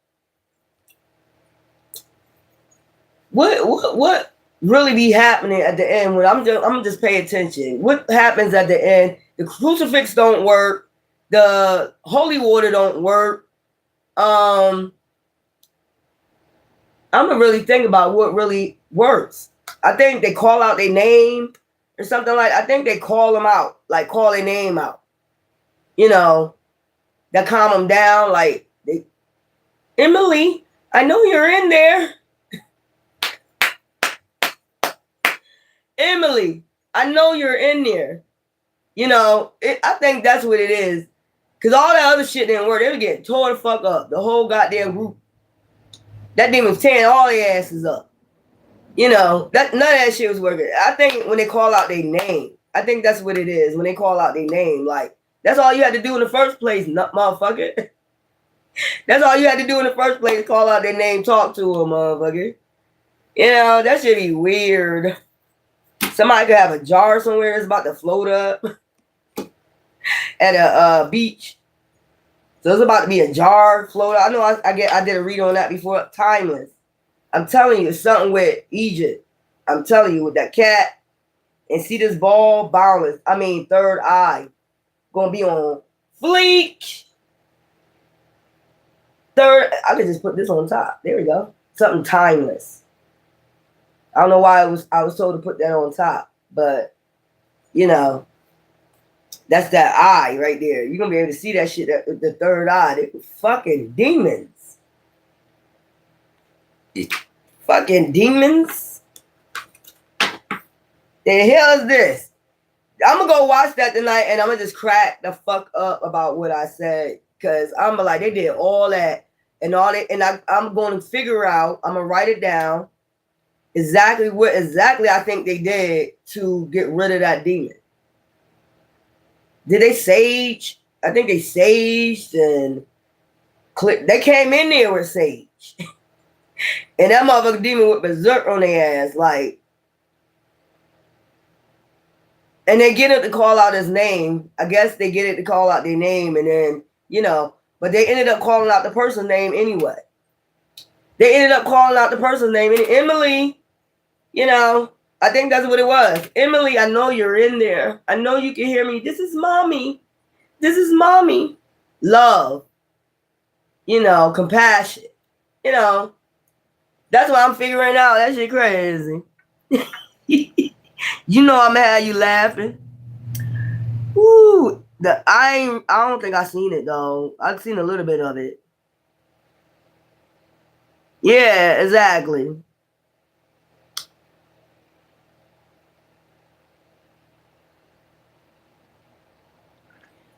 What really be happening at the end when I'm just pay attention? What happens at the end? The crucifix don't work. The holy water don't work. I'm gonna really think about what really works. I think they call out their name or something like. I think they call them out, like call their name out. You know, that calm them down. Like, Emily, I know you're in there. Emily, I know you're in there. You know, I think that's what it is. Because all that other shit didn't work. They were getting tore the fuck up. The whole goddamn group. That demon was tearing all their asses up. You know, that none of that shit was working. I think when they call out their name, I think that's what it is. When they call out their name, like, that's all you had to do in the first place, motherfucker. That's all you had to do in the first place, call out their name, talk to them, motherfucker. You know, that should be weird. Somebody could have a jar somewhere that's about to float up at a beach. So it's about to be a jar float up. I know I did a read on that before. Timeless. I'm telling you, it's something with Egypt. I'm telling you, with that cat and see this ball, boundless. I mean, third eye. Gonna be on fleek. Third, I could just put this on top. There we go. Something timeless. I don't know why I was told to put that on top, but you know, that's that eye right there. You're gonna be able to see that shit. The third eye. They were fucking demons. Fucking demons. The hell is this? I'm gonna go watch that tonight, and I'm gonna just crack the fuck up about what I said, because I'm like, they did all that and all that, and I'm going to figure out. I'm gonna write it down exactly what I think they did to get rid of that demon. Did they sage? I think they saged and they came in there with sage, and that motherfucking demon went berserk on their ass, like. And they get it to call out his name. I guess they get it to call out their name, and then, you know, but they ended up calling out the person's name anyway. They ended up calling out the person's name. And Emily, you know, I think that's what it was. Emily, I know you're in there. I know you can hear me. This is mommy. This is mommy. Love. You know, compassion. You know, that's what I'm figuring out. That shit crazy. You know I'm gonna have you laughing. Woo! I don't think I've seen it though. I've seen a little bit of it. Yeah, exactly.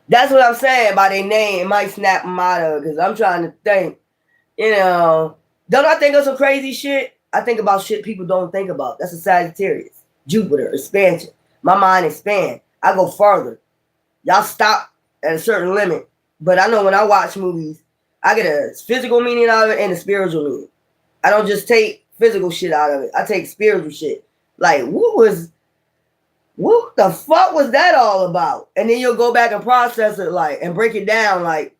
That's what I'm saying by their name. It might snap them out of it, because I'm trying to think. You know, don't I think of some crazy shit? I think about shit people don't think about. That's a Sagittarius. Jupiter, expansion. My mind expand. I go further. Y'all stop at a certain limit. But I know when I watch movies, I get a physical meaning out of it and a spiritual meaning. I don't just take physical shit out of it. I take spiritual shit. Like, what the fuck was that all about? And then you'll go back and process it, like, and break it down, like,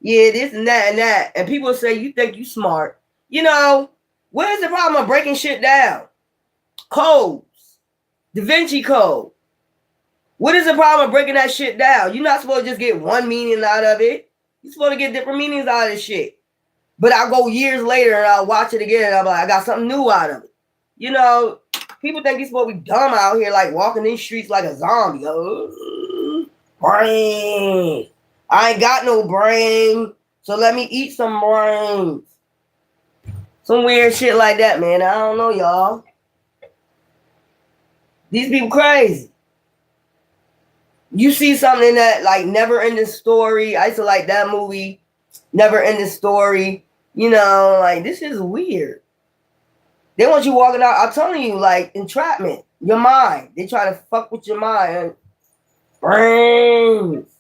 yeah, this and that and that. And people say, you think you smart. You know, where's the problem of breaking shit down? Codes. Da Vinci Code. What is the problem of breaking that shit down? You're not supposed to just get one meaning out of it. You're supposed to get different meanings out of this shit. But I'll go years later and I'll watch it again and I'm like, I got something new out of it. You know, people think you're supposed to be dumb out here, like walking these streets like a zombie. Brain. I ain't got no brain, so let me eat some brains. Some weird shit like that, man. I don't know, y'all. These people crazy. You see something in that, like, Never Ending Story. I used to like that movie, Never Ending Story. You know, like, this is weird. They want you walking out. I'm telling you, like, entrapment. Your mind. They try to fuck with your mind. Brains.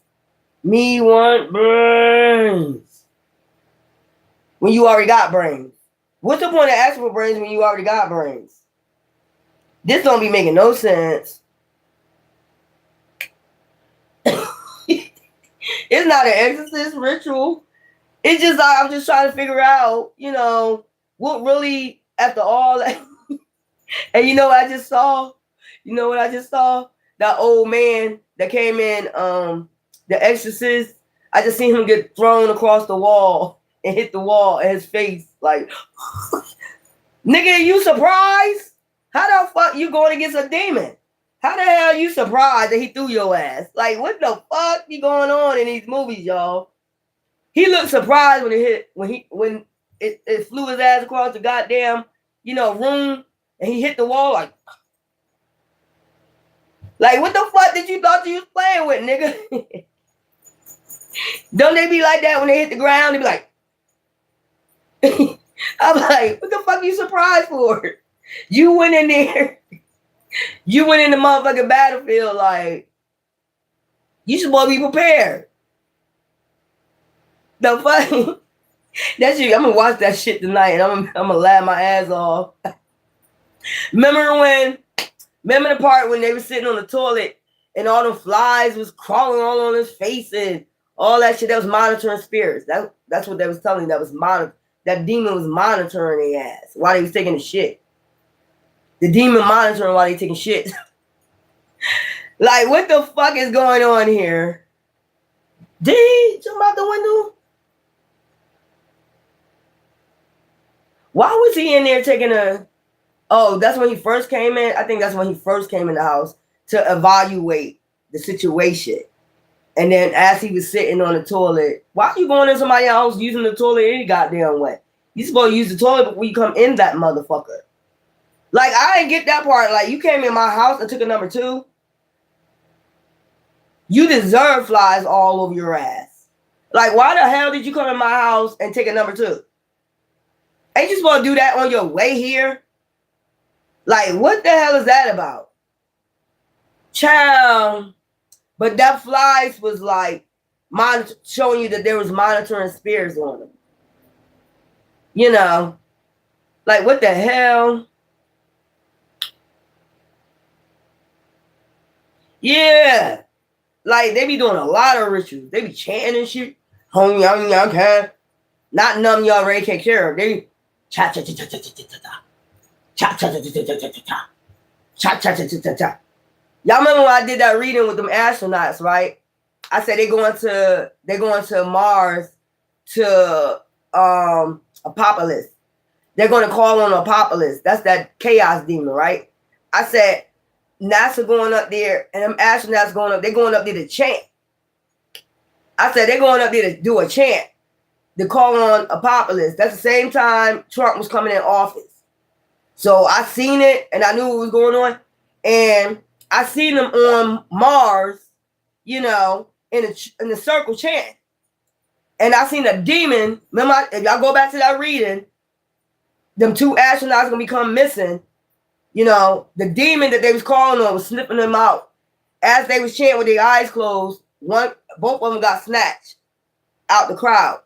Me want brains. When you already got brains. What's the point of asking for brains when you already got brains? This don't be making no sense. It's not an exorcist ritual. It's just like, I'm just trying to figure out, you know, what really, after all that. And you know what I just saw? You know what I just saw? That old man that came in, The Exorcist. I just seen him get thrown across the wall and hit the wall and his face. Like, nigga, you surprised? How the fuck you going against a demon? How the hell you surprised that he threw your ass? Like, what the fuck be going on in these movies, y'all? He looked surprised when it flew his ass across the goddamn, you know, room, and he hit the wall like what the fuck did you thought you was playing with, nigga? Don't they be like that when they hit the ground? They be like, I'm like, what the fuck are you surprised for? You went in there. You went in the motherfucking battlefield like, you supposed to be prepared. The fuck? That shit, I'm gonna watch that shit tonight and I'm gonna laugh my ass off. Remember the part when they were sitting on the toilet and all the flies was crawling all on his face and all that shit? That was monitoring spirits. That's what they was telling. That demon was monitoring their ass while they was taking the shit. The demon monitoring while they taking shit. Like, what the fuck is going on here? Did he jump out the window? Why was he in there taking a... Oh, that's when he first came in? I think that's when he first came in the house to evaluate the situation. And then as he was sitting on the toilet, why are you going in somebody's house using the toilet any goddamn way? You supposed to use the toilet before you come in that motherfucker. Like, I didn't get that part. Like, you came in my house and took a number 2. You deserve flies all over your ass. Like, why the hell did you come in my house and take a number 2? Ain't you supposed to do that on your way here? Like, what the hell is that about? Child. But that flies was like showing you that there was monitoring spirits on them. You know, like, what the hell? Yeah. Like, they be doing a lot of rituals. They be chanting and shit. Home young can. Not none you already take care of. They cha cha cha cha cha cha cha cha cha cha cha cha cha cha cha cha. Y'all remember when I did that reading with them astronauts, right? I said they're going to Mars to Apophis. They're going to call on Apophis. That's that chaos demon, right? I said NASA going up there and them astronauts going up. They're going up there to chant. I said they're going up there to do a chant to call on Apophis. That's the same time Trump was coming in office. So I seen it and I knew what was going on. And I seen them on Mars, you know, in the circle chant. And I seen a demon. Remember, if y'all go back to that reading, them 2 astronauts gonna become missing. You know, the demon that they was calling on was sniffing them out. As they was chanting with their eyes closed, both of them got snatched out the crowd.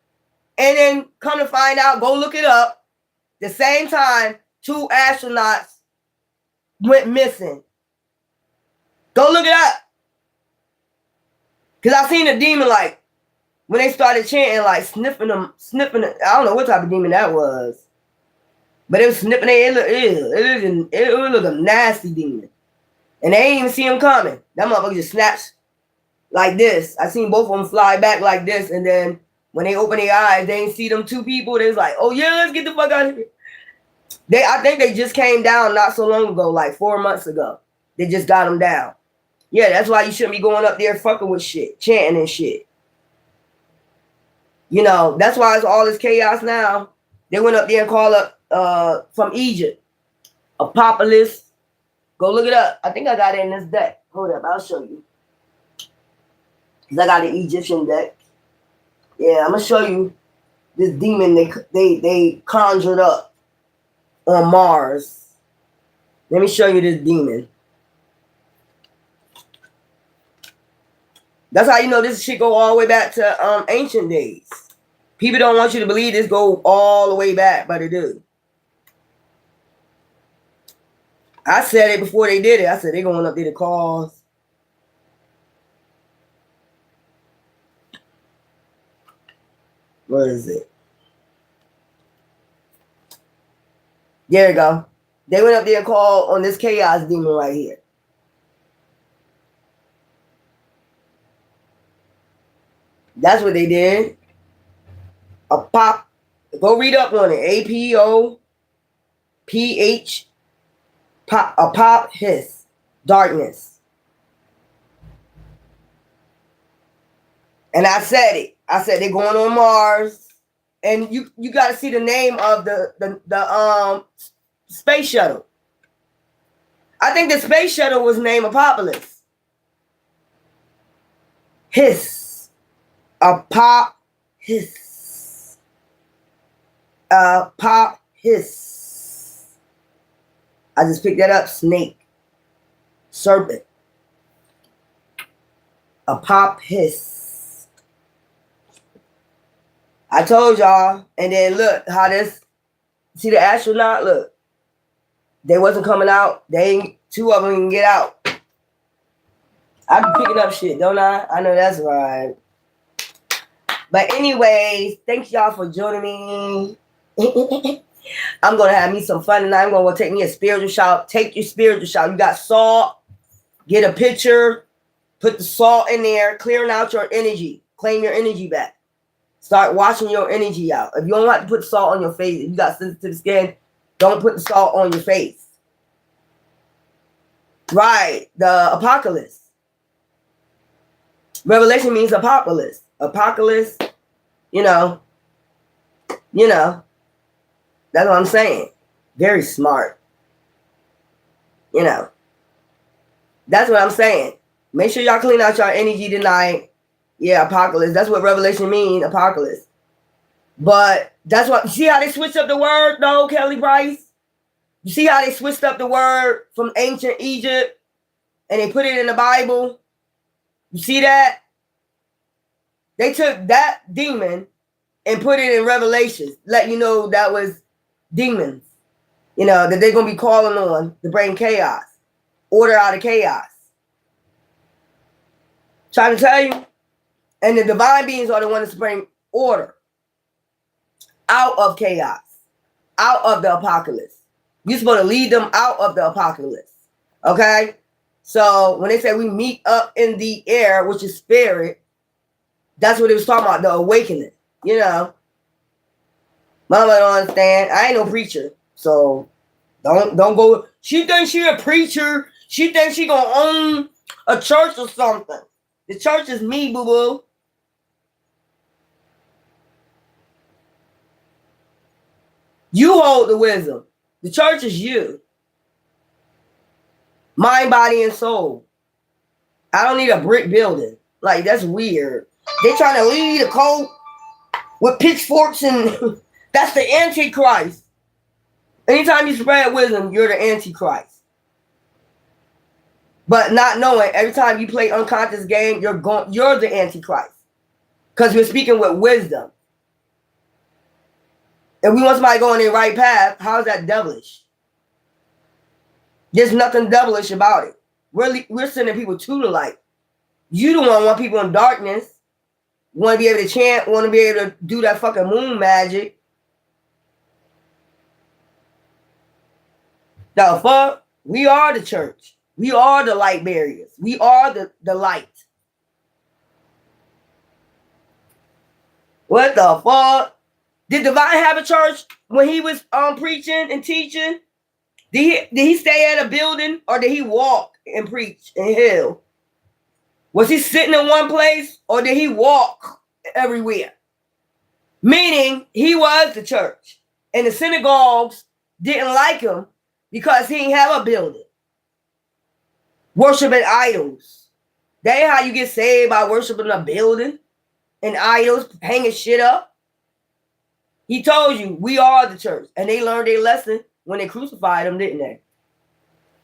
And then come to find out, go look it up. The same time, 2 astronauts went missing. Go look it up. Because I seen the demon, like, when they started chanting, like, sniffing them. I don't know what type of demon that was. But it was sniffing it was a nasty demon. And they ain't even see him coming. That motherfucker just snatched like this. I seen both of them fly back like this. And then when they open their eyes, they ain't see them 2 people. They was like, oh, yeah, let's get the fuck out of here. I think they just came down not so long ago, like 4 months ago. They just got them down. Yeah, that's why you shouldn't be going up there fucking with shit, chanting and shit. You know, that's why it's all this chaos now. They went up there and called up from Egypt, Apophis. Go look it up. I think I got it in this deck. Hold up, I'll show you. Because I got an Egyptian deck. Yeah, I'm going to show you this demon they conjured up on Mars. Let me show you this demon. That's how you know this shit go all the way back to ancient days. People don't want you to believe this go all the way back, but it do. I said it before they did it. I said they're going up there to cause. Where is it? There you go. They went up there and called on this chaos demon right here. That's what they did. Go read up on it. APOPH. Apophis. Darkness. And I said it. I said they're going on Mars. And you got to see the name of the space shuttle. I think the space shuttle was named Apophis. Hiss. Apophis. Apophis. I just picked that up. Snake. Serpent. Apophis. I told y'all. And then look how this. See the astronaut? Look. They wasn't coming out. They ain't, two of them can get out. I be picking up shit, don't I? I know that's right. But anyways, thank y'all for joining me. I'm going to have me some fun tonight. I'm going to take me a spiritual shower. Take your spiritual shower. You got salt. Get a pitcher. Put the salt in there. Clearing out your energy. Claim your energy back. Start washing your energy out. If you don't have to put salt on your face, if you got sensitive skin, don't put the salt on your face. Right. The apocalypse. Revelation means apocalypse. Apocalypse, you know. That's what I'm saying. Very smart. That's what I'm saying. Make sure y'all clean out your energy tonight. Yeah, apocalypse. That's what Revelation means, apocalypse. But that's what, see how they switched up the word, though, Kelly Bryce? You see how they switched up the word from ancient Egypt and they put it in the Bible? You see that? They took that demon and put it in Revelations, let you know that was demons, that they're going to be calling on to bring chaos, order out of chaos. Trying to tell you. And the divine beings are the ones that bring order out of chaos, out of the apocalypse. You're supposed to lead them out of the apocalypse. Okay? So when they say we meet up in the air, which is spirit, that's what it was talking about, the awakening. Mama don't understand. I ain't no preacher. So don't go. She thinks she a preacher. She thinks she gonna own a church or something. The church is me, boo-boo. You hold the wisdom. The church is you. Mind, body, and soul. I don't need a brick building. Like, that's weird. They trying to lead a cult with pitchforks and that's the Antichrist. Anytime you spread wisdom, you're the Antichrist. But not knowing, every time you play unconscious game, you're the Antichrist. Because you're speaking with wisdom. If we want somebody going in the right path, how is that devilish? There's nothing devilish about it. We're sending people to the light. You don't want people in darkness. You want to be able to chant, want to be able to do that fucking moon magic. The fuck? We are the church. We are the light barriers. We are the light. What the fuck? Did Divine have a church when he was preaching and teaching? Did he stay at a building or did he walk and preach in hell? Was he sitting in one place or did he walk everywhere? Meaning he was the church. And the synagogues didn't like him because he didn't have a building. Worshiping idols. That ain't how you get saved, by worshiping a building and idols, hanging shit up. He told you, we are the church. And they learned their lesson when they crucified him, didn't they?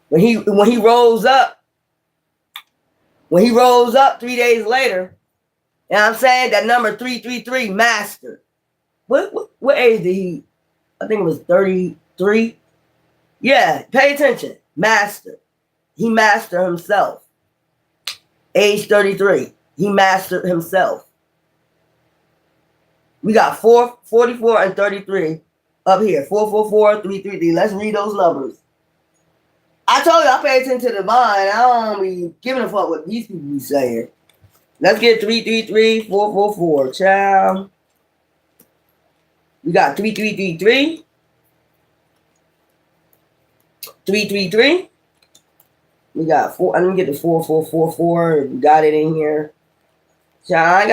When he rose up 3 days later, and I'm saying that number 333, master. What age did he? I think it was 33. Yeah, pay attention. Master. He mastered himself. Age 33. He mastered himself. We got 4, 44, and 33 up here. 444, 333. Let's read those numbers. I told you I pay attention to the divine. I don't be giving a fuck what these people be saying. Let's get 333, 444. Child. We got 3333. 333. We got 4. Let me get the 4444. We got it in here. I ain't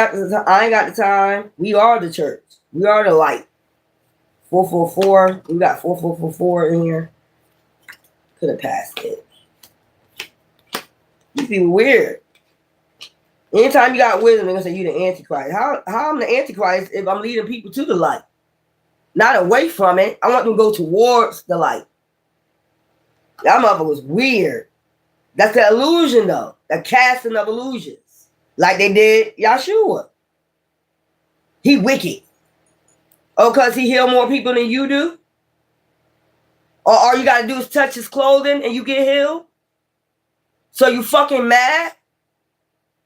got the time. We are the church. We are the light. 444. We got 4444 in here. Could have passed it. These people weird. Anytime you got wisdom, they're gonna say you the Antichrist. How I'm the Antichrist if I'm leading people to the light, not away from it? I want them to go towards the light. That mother was weird. That's the illusion, though. The casting of illusions, like they did Yahshua. He wicked. Oh, cause he healed more people than you do. Or all you gotta do is touch his clothing and you get healed. So you fucking mad?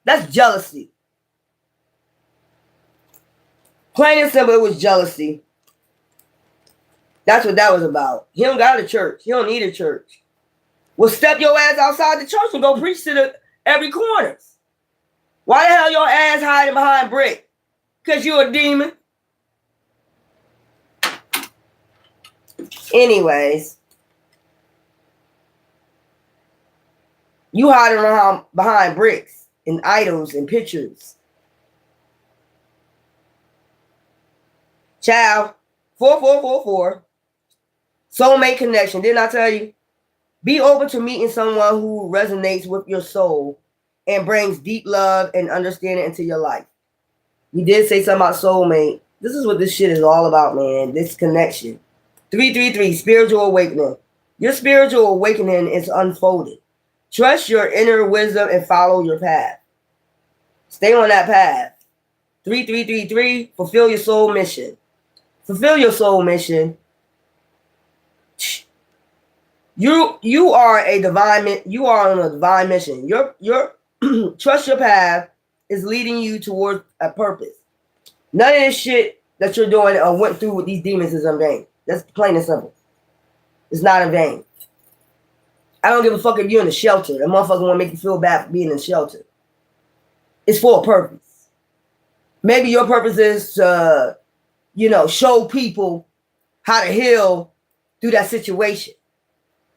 That's jealousy. Plain and simple, it was jealousy. That's what that was about. He don't got a church. He don't need a church. Well, step your ass outside the church and go preach to every corner. Why the hell your ass hiding behind brick? Because you're a demon. Anyways. You hiding around behind bricks and idols and pictures. Child, 4444. Soulmate connection. Didn't I tell you? Be open to meeting someone who resonates with your soul and brings deep love and understanding into your life. We did say something about soulmate. This is what this shit is all about, man. This connection. 333, spiritual awakening. Your spiritual awakening is unfolded. Trust your inner wisdom and follow your path. Stay on that path. 3333, fulfill your soul mission. Fulfill your soul mission. You are a divine. You are on a divine mission. Your trust your path is leading you towards a purpose. None of this shit that you're doing or went through with these demons is in vain. That's plain and simple. It's not in vain. I don't give a fuck if you're in a shelter. That motherfucker want to make you feel bad for being in a shelter. It's for a purpose. Maybe your purpose is to, show people how to heal through that situation.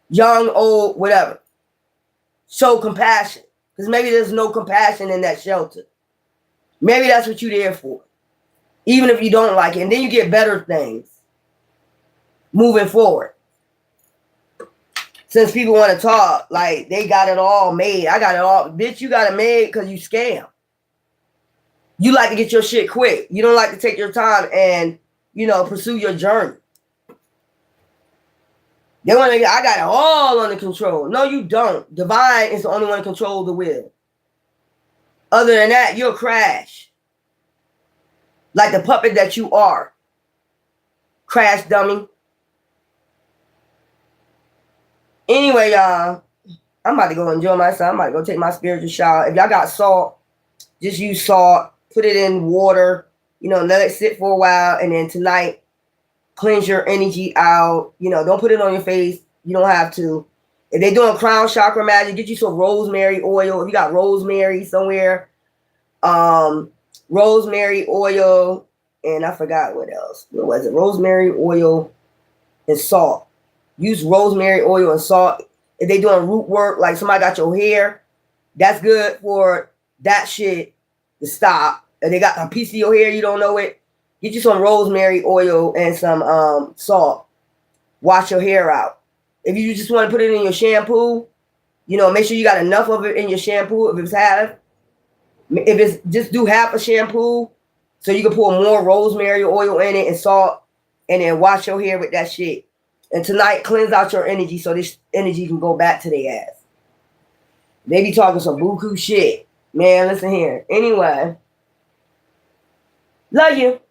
Young, old, whatever. Show compassion. Because maybe there's no compassion in that shelter. Maybe that's what you're there for. Even if you don't like it. And then you get better things moving forward. Since people want to talk like they got it all made. I got it all. Bitch, you got it made because you scam. You like to get your shit quick. You don't like to take your time and, pursue your journey. They want to. I got it all under control. No, you don't. Divine is the only one to control the wheel. Other than that, you'll crash. Like the puppet that you are. Crash dummy. Anyway, y'all, I'm about to go enjoy myself. I'm about to go take my spiritual shower. If y'all got salt, just use salt. Put it in water. Let it sit for a while. And then tonight, cleanse your energy out. Don't put it on your face. You don't have to. If they're doing crown chakra magic, get you some rosemary oil. If you got rosemary somewhere, rosemary oil, and I forgot what else. What was it? Rosemary oil and salt. Use rosemary oil and salt. If they doing root work, like somebody got your hair, that's good for that shit to stop. If they got a piece of your hair, you don't know it, get you some rosemary oil and some salt. Wash your hair out. If you just want to put it in your shampoo, make sure you got enough of it in your shampoo. If it's just do half a shampoo, so you can pour more rosemary oil in it and salt, and then wash your hair with that shit. And tonight, cleanse out your energy so this energy can go back to their ass. They be talking some buku shit. Man, listen here. Anyway, love you.